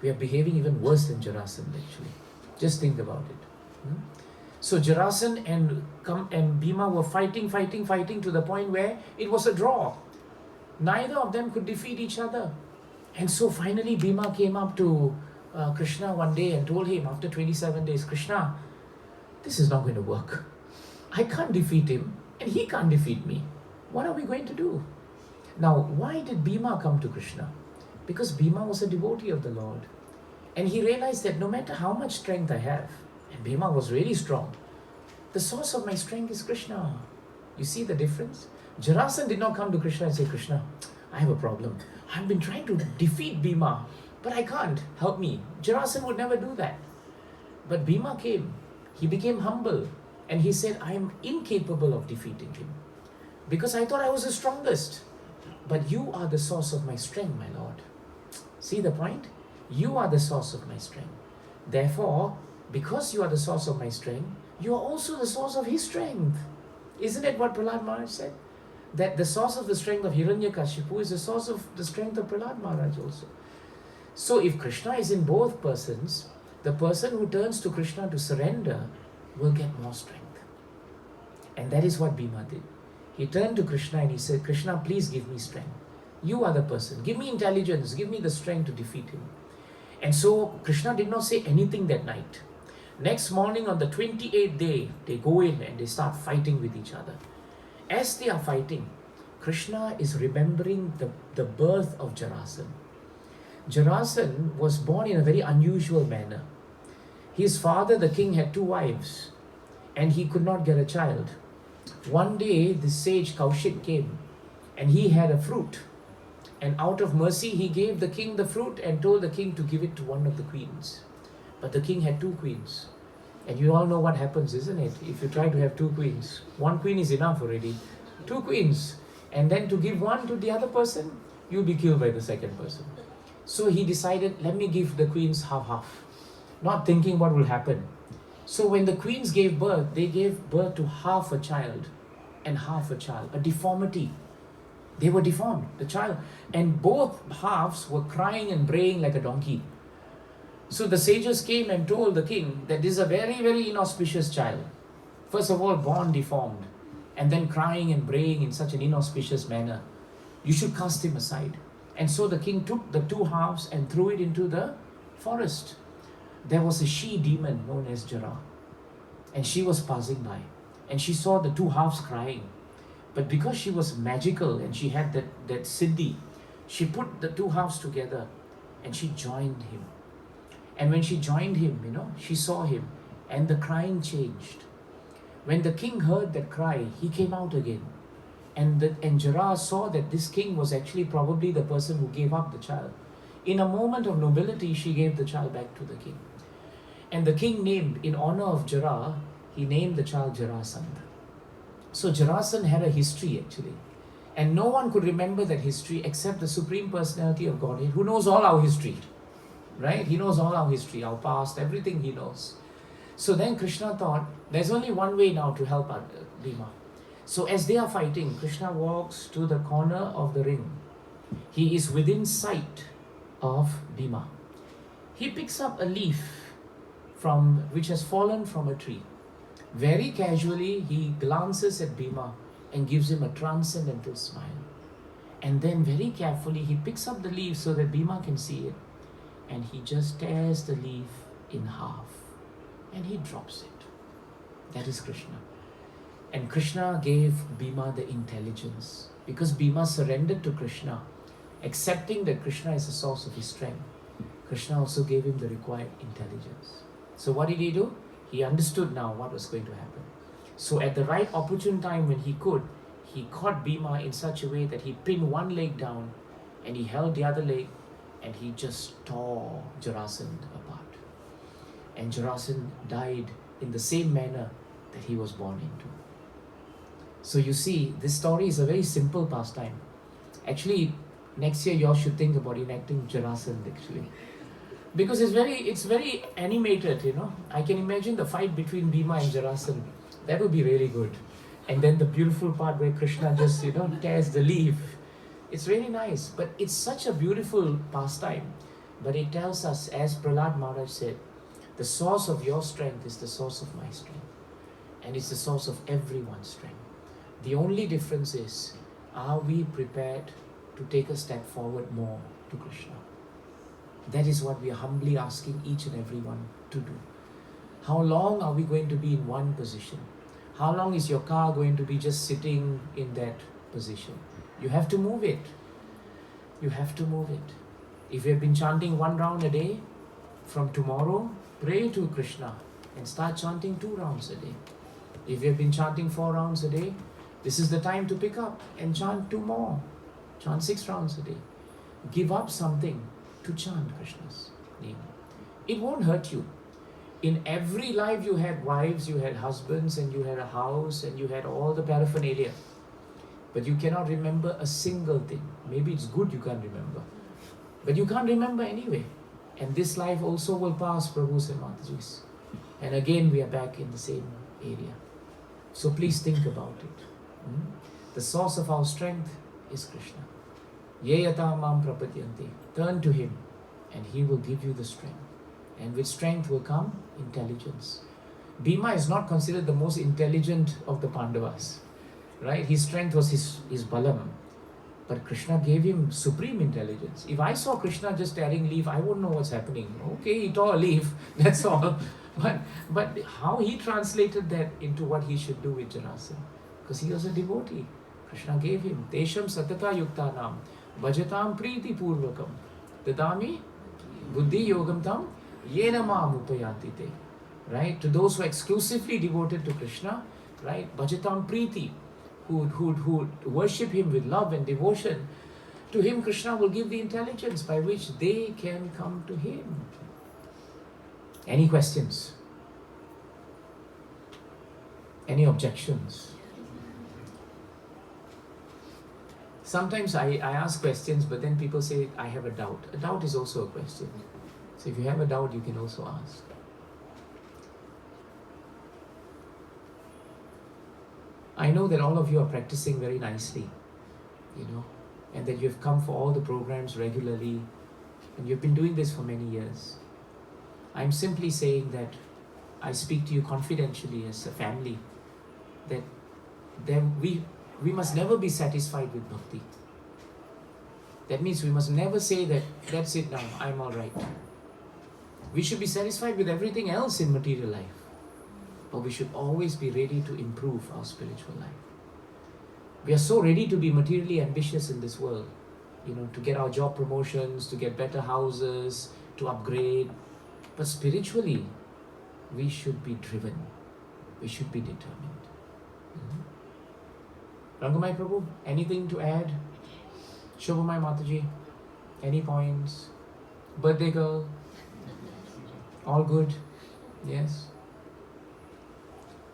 we are behaving even worse than Jarasan actually. Just think about it. So Jarasan and Bhima were fighting to the point where it was a draw. Neither of them could defeat each other. And so finally Bhima came up to Krishna one day and told him after 27 days, Krishna, this is not going to work. I can't defeat him and he can't defeat me. What are we going to do? Now, why did Bhima come to Krishna? Because Bhima was a devotee of the Lord. And he realized that no matter how much strength I have, and Bhima was really strong, the source of my strength is Krishna. You see the difference? Jarasan did not come to Krishna and say, Krishna, I have a problem. I've been trying to defeat Bhima, but I can't. Help me. Jarasan would never do that. But Bhima came. He became humble. And he said, I am incapable of defeating him. Because I thought I was the strongest. But you are the source of my strength, my Lord. See the point? You are the source of my strength. Therefore, because you are the source of my strength, you are also the source of his strength. Isn't it what Prahlad Maharaj said? That the source of the strength of Hiranyakashipu is the source of the strength of Prahlad Maharaj also. So if Krishna is in both persons, the person who turns to Krishna to surrender will get more strength. And that is what Bhima did. He turned to Krishna and he said, Krishna, please give me strength. You are the person. Give me intelligence. Give me the strength to defeat him. And so Krishna did not say anything that night. Next morning on the 28th day, they go in and they start fighting with each other. As they are fighting, Krishna is remembering the birth of Jarasan. Jarasan was born in a very unusual manner. His father, the king, had 2 wives and he could not get a child. One day, the sage Kaushik came and he had a fruit. And out of mercy, he gave the king the fruit and told the king to give it to one of the queens. But the king had 2 queens. And you all know what happens, isn't it? If you try to have 2 queens, 1 queen is enough already. 2 queens. And then to give one to the other person, you'll be killed by the second person. So he decided, let me give the queens half-half. Not thinking what will happen. So when the queens gave birth, they gave birth to half a child and half a child. A deformity. They were deformed, the child. And both halves were crying and braying like a donkey. So the sages came and told the king that this is a very, very inauspicious child. First of all, born deformed, and then crying and braying in such an inauspicious manner. You should cast him aside. And so the king took the 2 halves and threw it into the forest. There was a she-demon known as Jara. And she was passing by. And she saw the 2 halves crying. But because she was magical and she had that siddhi, she put the 2 halves together and she joined him. And when she joined him, she saw him and the crying changed. When the king heard that cry, he came out again. And Jara saw that this king was actually probably the person who gave up the child. In a moment of nobility, she gave the child back to the king. And the king named, in honor of Jara, he named the child Jarasandha. So Jarasan had a history actually. And no one could remember that history except the Supreme Personality of Godhead, who knows all our history. Right? He knows all our history, our past, everything he knows. So then Krishna thought, there's only one way now to help Bhima. So as they are fighting, Krishna walks to the corner of the ring. He is within sight of Bhima. He picks up a leaf which has fallen from a tree. Very casually, he glances at Bhima and gives him a transcendental smile. And then very carefully, he picks up the leaf so that Bhima can see it. And he just tears the leaf in half. And he drops it. That is Krishna. And Krishna gave Bhima the intelligence. Because Bhima surrendered to Krishna, accepting that Krishna is the source of his strength, Krishna also gave him the required intelligence. So what did he do? He understood now what was going to happen. So at the right opportune time when he could, he caught Bhima in such a way that he pinned one leg down and he held the other leg and he just tore Jarasandha apart. And Jarasandha died in the same manner that he was born into. So you see, this story is a very simple pastime. Actually, next year you all should think about enacting Jarasandha actually. Because it's very animated, I can imagine the fight between Bhima and Jarasandha. That would be really good. And then the beautiful part where Krishna just, tears the leaf. It's really nice. But it's such a beautiful pastime. But it tells us, as Prahlad Maharaj said, the source of your strength is the source of my strength. And it's the source of everyone's strength. The only difference is, are we prepared to take a step forward more to Krishna? That is what we are humbly asking each and every one to do. How long are we going to be in one position? How long is your car going to be just sitting in that position? You have to move it. You have to move it. If you have been chanting 1 round a day, from tomorrow, pray to Krishna and start chanting 2 rounds a day. If you have been chanting 4 rounds a day, this is the time to pick up and chant 2 more. Chant 6 rounds a day. Give up something to chant Krishna's name. It won't hurt you. In every life you had wives, you had husbands, and you had a house, and you had all the paraphernalia. But you cannot remember a single thing. Maybe it's good you can't remember. But you can't remember anyway. And this life also will pass, Prabhus and Matajis. And again we are back in the same area. So please think about it. The source of our strength is Krishna. Yeyata mam prapadyanti. Turn to Him and He will give you the strength. And with strength will come intelligence. Bhima is not considered the most intelligent of the Pandavas. Right? His strength was his balam. But Krishna gave him supreme intelligence. If I saw Krishna just tearing leaf, I wouldn't know what's happening. Okay, he tore a leaf, that's all. But how he translated that into what he should do with Jarasandha? Because he was a devotee. Krishna gave him Desham Satata Yuktanam Bhajatam Priti Purvakam Dadami Buddhi Yogam Tam Yena Mam Upayanti Te. Right? To those who are exclusively devoted to Krishna, right? Bhajatam Priti, who worship Him with love and devotion, to Him Krishna will give the intelligence by which they can come to Him. Any questions? Any objections? Sometimes I ask questions, but then people say, I have a doubt. A doubt is also a question. So if you have a doubt, you can also ask. I know that all of you are practicing very nicely, and that you've come for all the programs regularly, and you've been doing this for many years. I'm simply saying that I speak to you confidentially as a family, that we must never be satisfied with bhakti. That means we must never say that, that's it now, I'm all right. We should be satisfied with everything else in material life. But we should always be ready to improve our spiritual life. We are so ready to be materially ambitious in this world, to get our job promotions, to get better houses, to upgrade. But spiritually, we should be driven. We should be determined. Rangamai Prabhu, anything to add? Shobhamai Mataji, any points? Birthday girl? All good? Yes?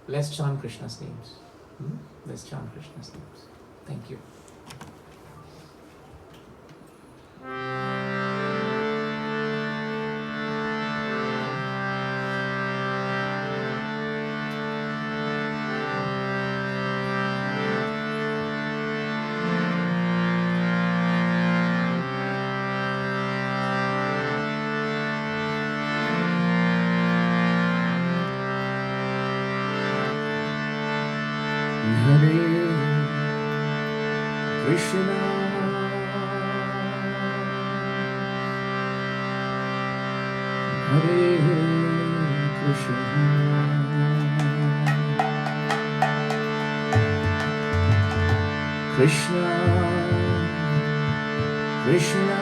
Let's chant Krishna's names. Let's chant Krishna's names. Thank you. Krishna, Hare Krishna, Krishna, Krishna,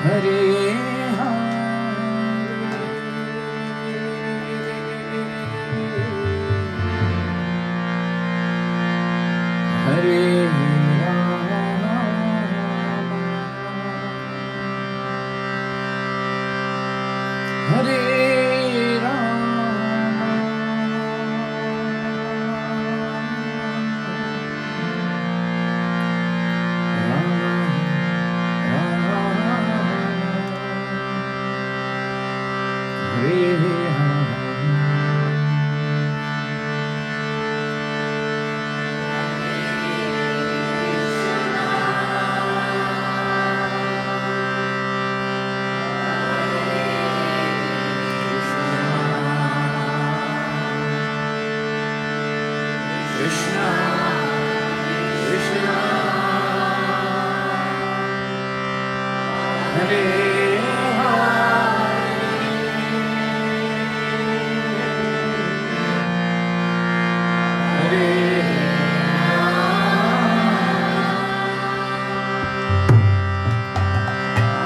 Hare Hare Rama, Hare Rama, Hare Rama.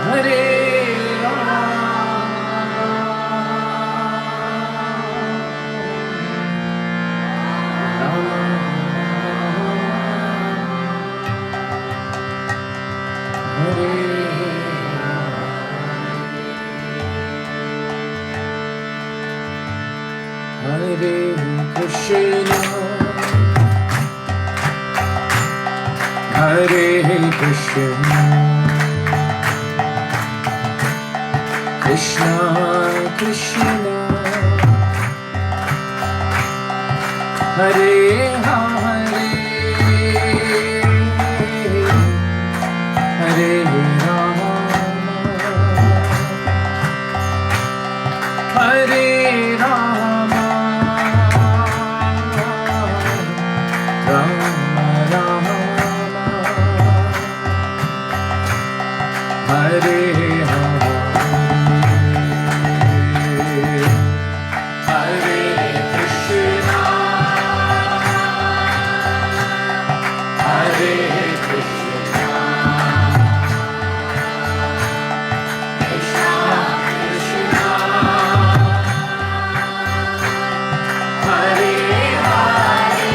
Hare Hare Krishna, Krishna Krishna, Hare Hare, Hare Rama, Hare Rama, Rama Rama, Hare Hare, Hare Krishna, Hare Krishna, Krishna Krishna, Hare Hare,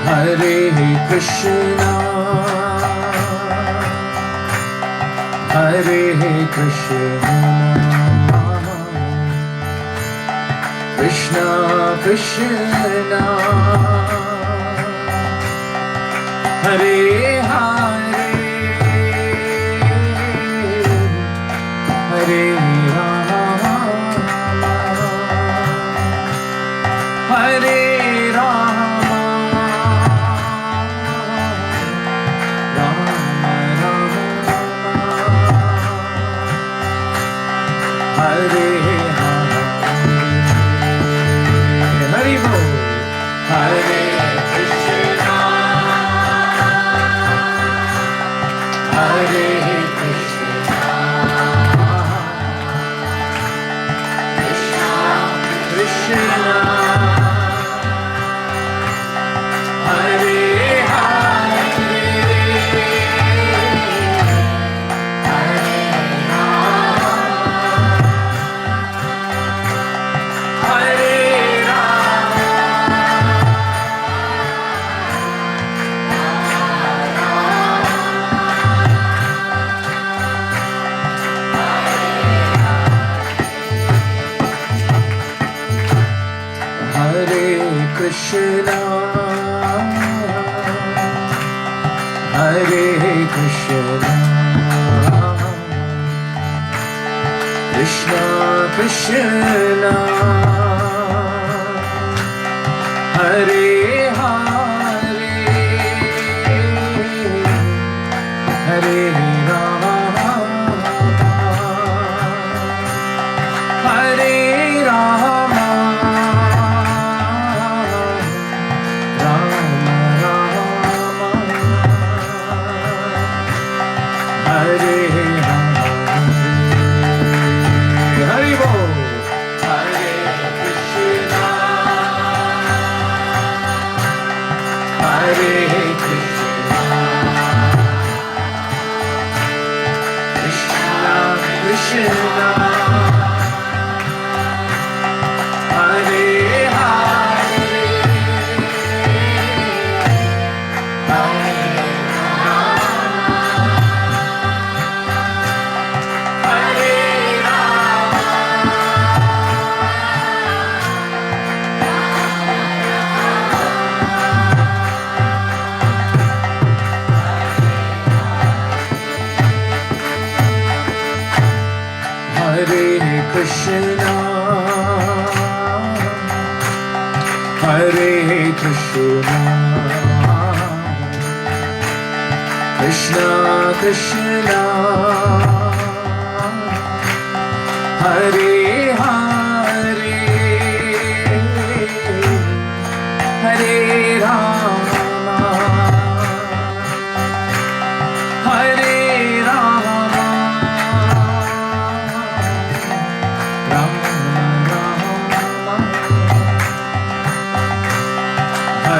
Hare Krishna, Hare Krishna, Krishna Krishna, Hare Hare, Hare Rama, Hare Rama, Rama Rama, Hare Hare, Hari Bol, Hare Krishna, Hare Krishna, Krishna Krishna, Hare Hare, Hare Rama, Hare Rama, Hare Krishna, Hare Krishna, Krishna Krishna, Hare Hare, Hare Rama, Hare Rama, Rama Rama, Hare Hare, Hari Bol, Hare Krishna, Hare Krishna, Krishna Krishna, Hare Hare, Hare Rama, Hare Rama, Hare Krishna, Hare Krishna, Krishna Krishna, Hare Hare,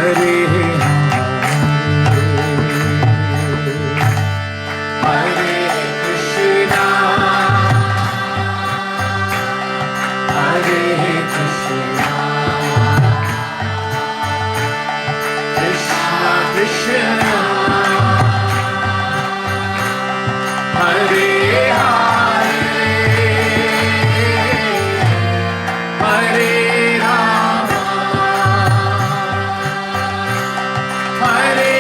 Hare Hare Krishna, Hare Krishna, Krishna Krishna, Hare Hare Rama, Hare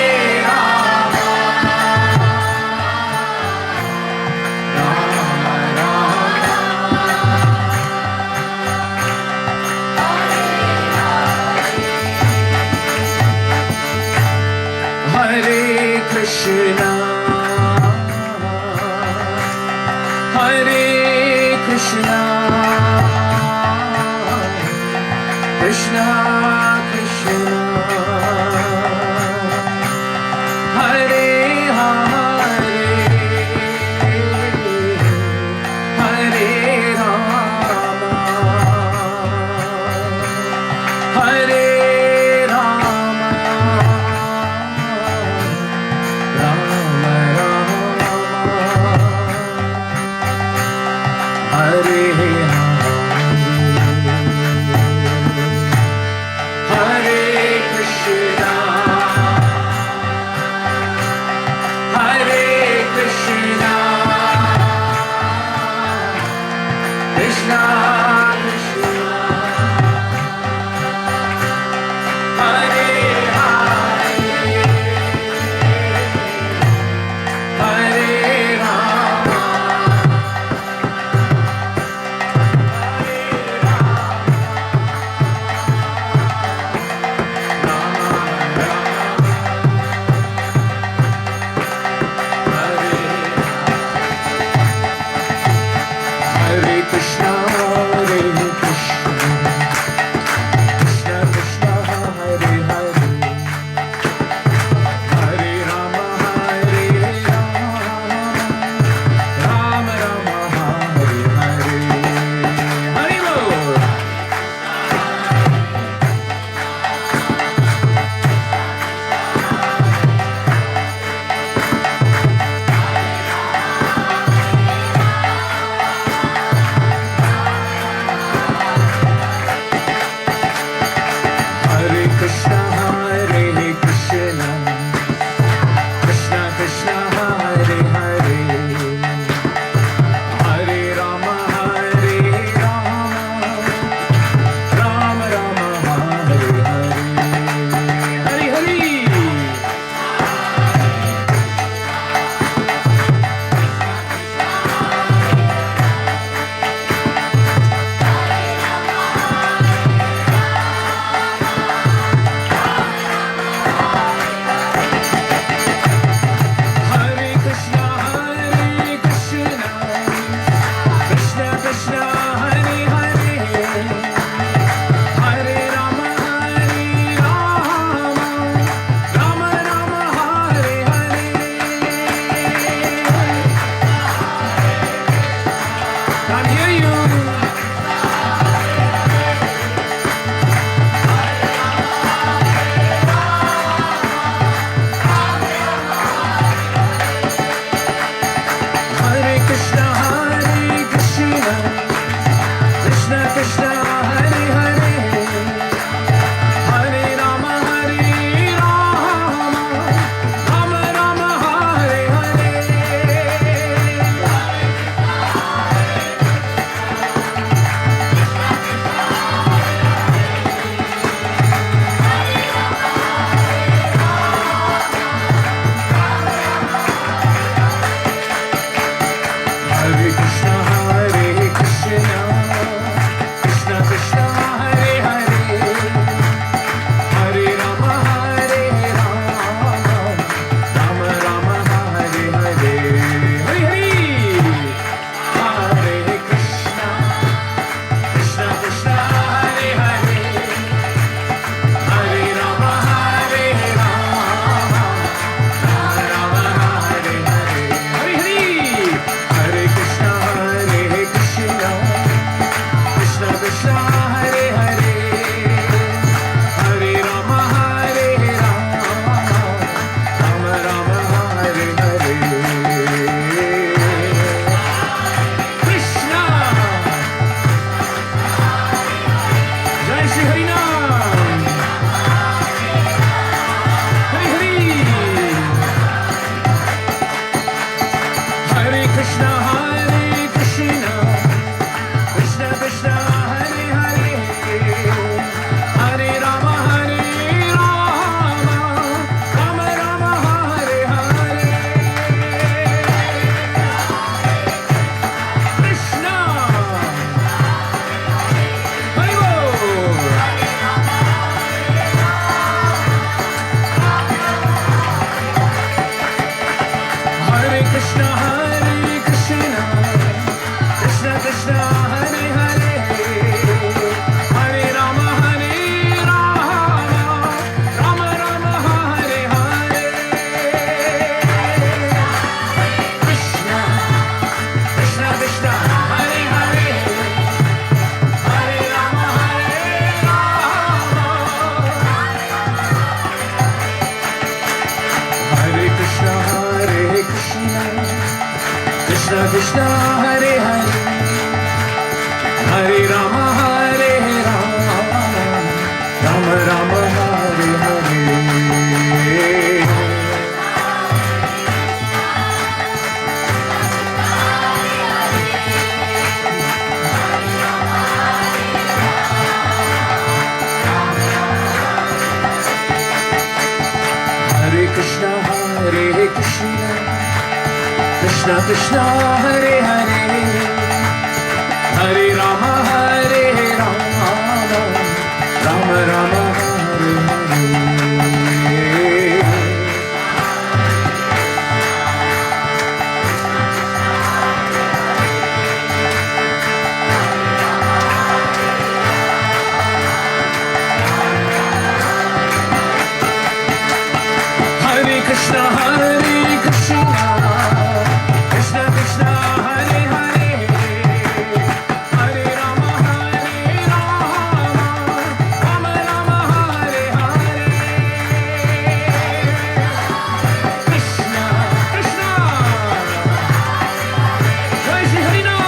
Rama, Rama Rama, Hare Krishna, Hare Krishna, Krishna Krishna, Hare Hare, Hare Rama, Hare Rama, Rama Rama, Hare Hare Krishna, Hare Krishna, Krishna Krishna, Krishna Hare Hare Hare Rama Hare Rama Rama Rama Hare Hare Hare Krishna Krishna Krishna Hare Hare Hare Rama Hare Rama Rama Rama Hare Hare Hare Krishna Krishna Krishna Hare Hare Hare Rama Hare Rama Rama Rama Hare Hare Krishna Krishna Jai Shri Hari Ram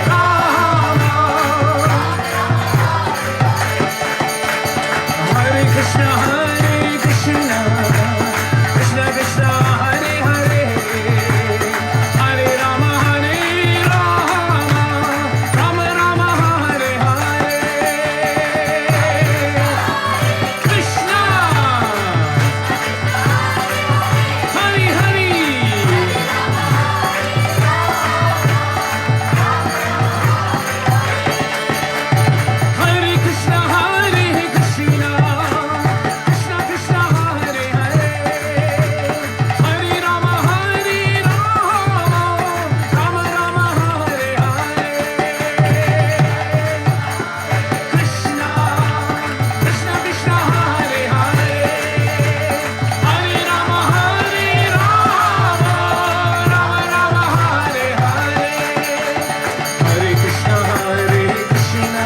Rama Hare Krishna Krishna Krishna Hare Hare Hare Rama Hare Rama Rama Rama Hare Hare Krishna Hari Hari Hare Krishna Krishna Krishna Hare Hare Hare Rama Hare Rama Rama Rama Hare Hare Krishna Krishna Hare Hare Hare Rama Hare Rama Rama Rama Hare Hare Hare Krishna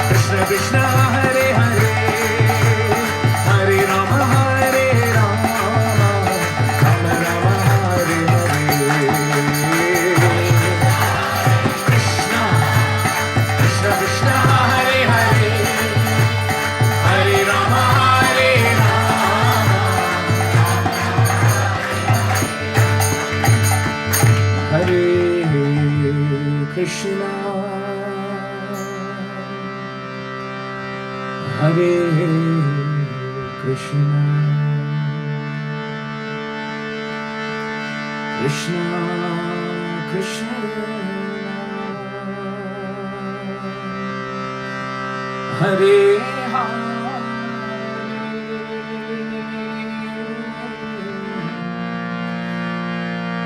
Krishna Hare Hare Hare Rama Hare Rama Rama Rama Hare Hare Krishna Krishna Hare Hare Hare Rama Hare Rama Hare Krishna Hare Krishna Krishna Krishna Hare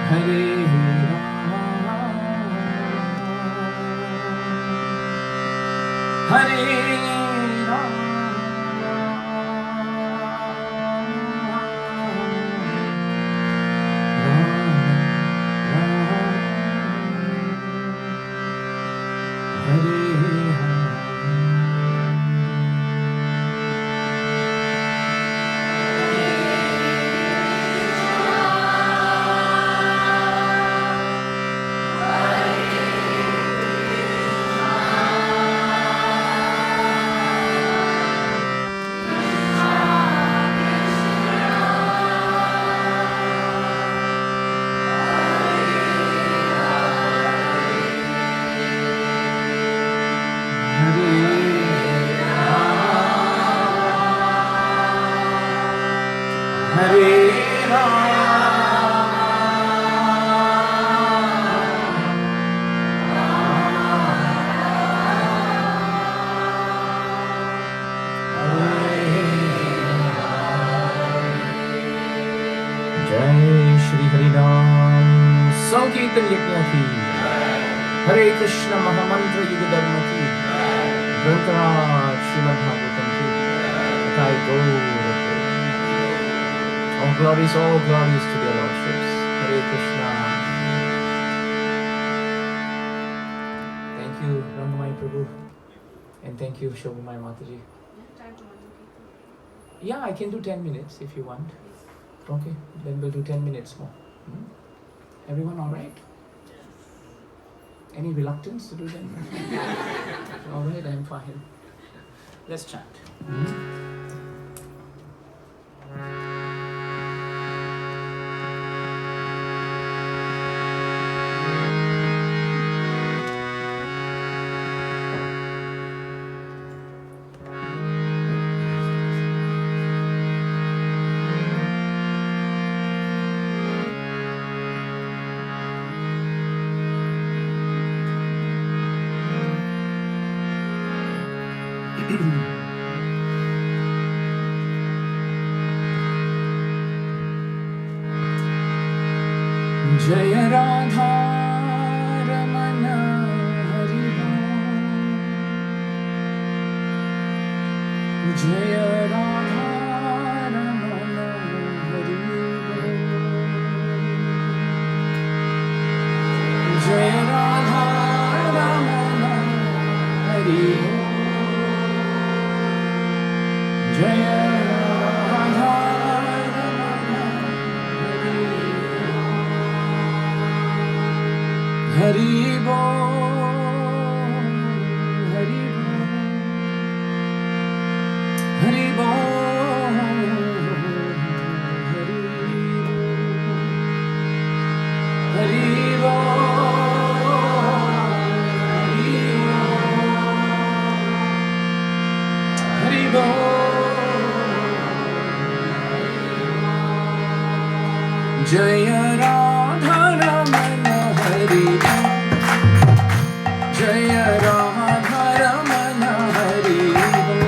Hare Hare संकीर्तन यज्ञ की हरे कृष्ण महामंत्र युग धर्म की ग्रंथराज श्रीमद् भागवतम की तथा all glories to their lordships. Hare Krishna. Thank you, Rangamai Prabhu, and thank you, Shobhamai Mataji. Yeah, I can do 10 minutes if you want. Okay, then we'll do 10 minutes more. Everyone all right? Any reluctance to do that? All right, I'm fine. Let's chant. Jai Radha Ramana Hari Ram. Jai Radha Ramana Hari Ram. Jai Radha Ramana Hari Ram. Jai Radha Ramana Hari Bol, Hari Bol, Hari Bol, Hari Bol, Hari Bol, Jaya Radha Ramana Hari Ram. Jaya Radha Ramana Hari Ram.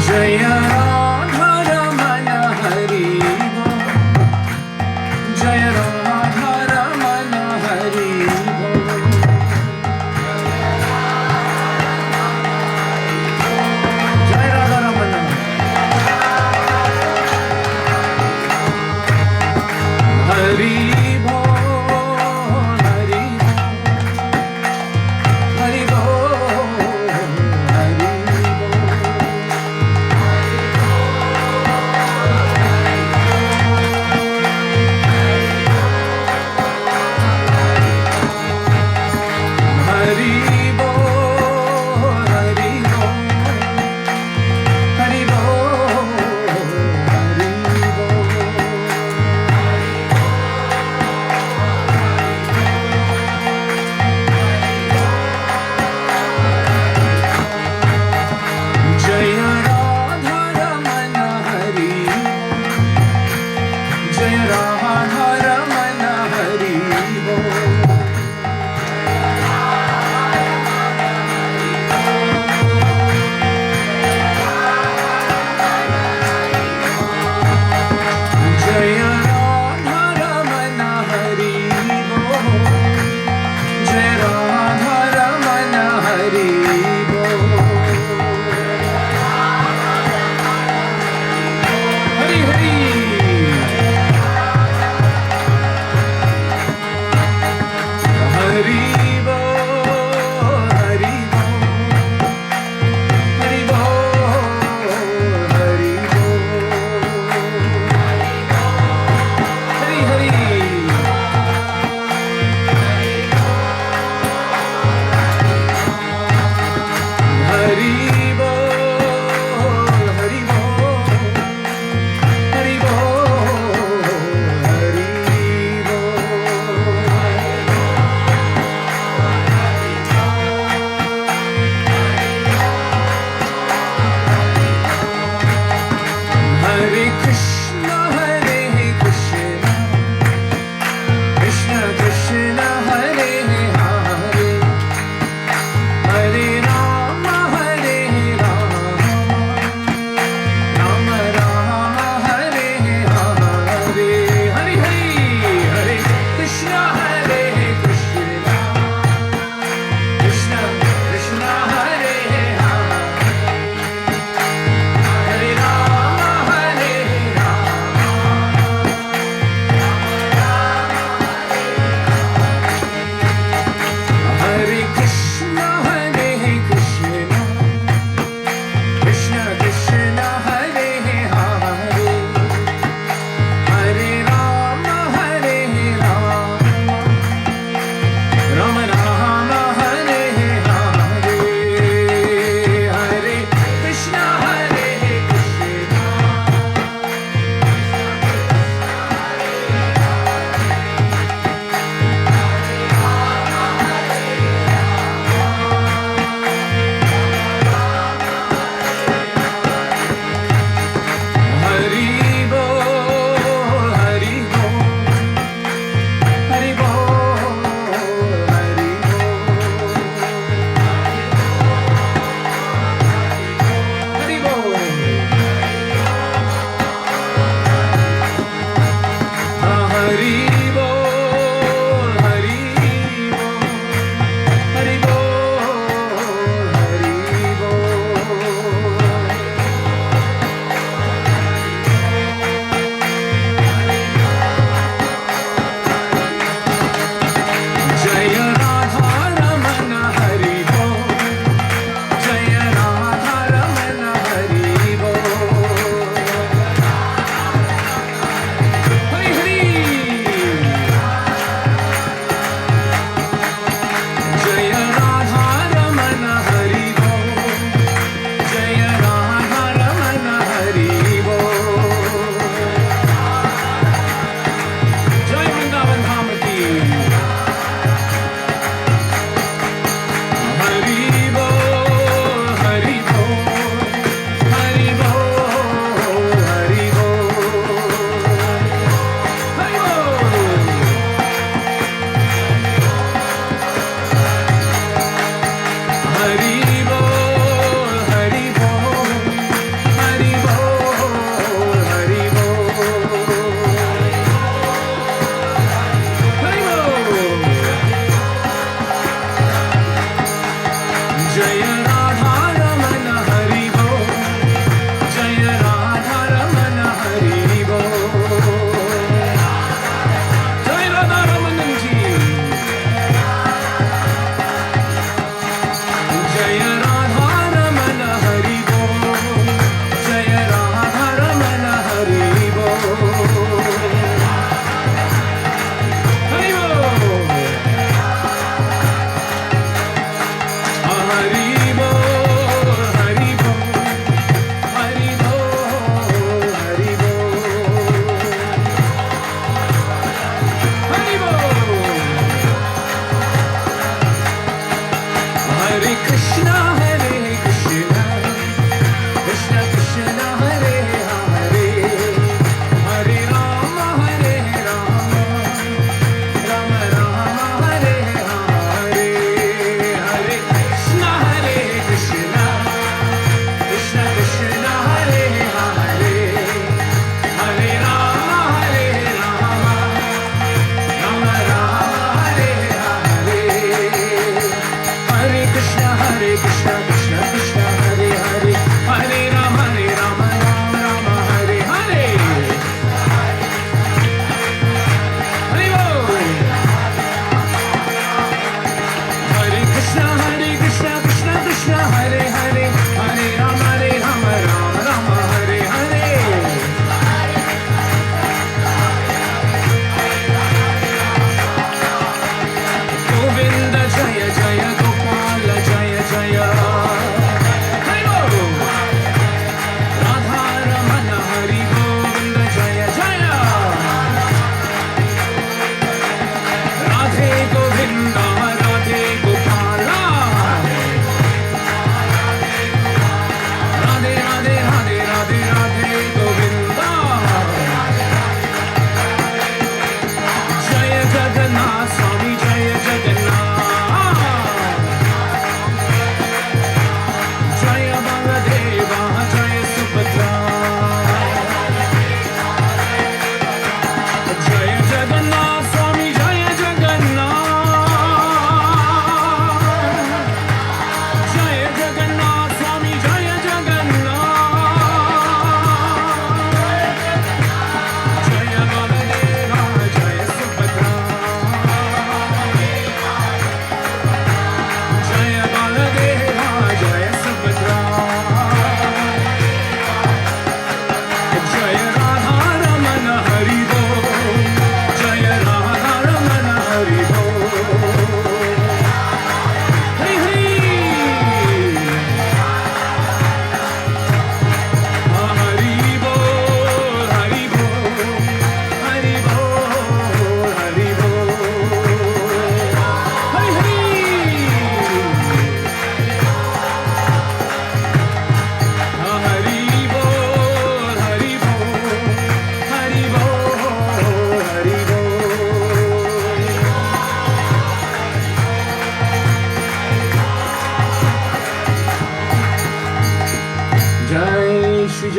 Jaya Radha Ramana Hari Ram. Jaya Radha Ramana Hari Ram. Jaya Radha Ramana Hari Bol, Hari Bol, Hari Bol, Hari Bol, Hari Bol, Hari Bol, Hari Bol. Jaya Radha Ramana Hari Bol. Jaya Radha Ramana Hari Bol. Jaya Radha Ramana Hari Bol. Jaya Radha Ramana Hari Bol. Hari Hari. Hari Bol, Hari Bol, Hari Bol, Hari Bol, Hari Hari. Hari Bol, Hari Bol, Hari Bol, Hari Bol. Hare Krishna, Hare Krishna, Krishna Krishna, Hare Hare, Hare Rama, Hare Rama, Rama Rama, Hare Hare, Hari Hari, Hare Krishna, Hare Krishna, Krishna Krishna, Hare Hare, Hare Rama, Hare Rama.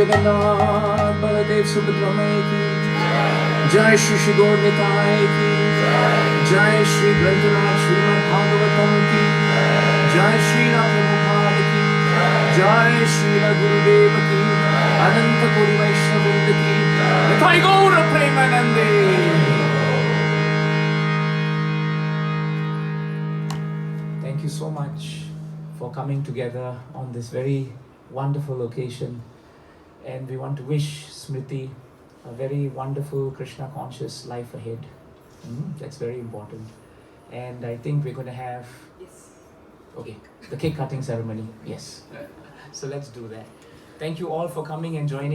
Jagannath Baladev Subhadra Mai ki Jai Shri Shri Gaur Nitai ki Jai Shri Granthanath Srimad Bhagavatam ki Jai Shri Prabhupada ki Jai Shri Gurudev ki Ananta Kori Vaishnavrinda ki Nitai Gaur Premanande. Thank you so much for coming together on this very wonderful occasion, and we want to wish Smriti a very wonderful Krishna conscious life ahead. That's very important. And I think we're going to have the cake cutting ceremony. Yes. So let's do that. Thank you all for coming and joining.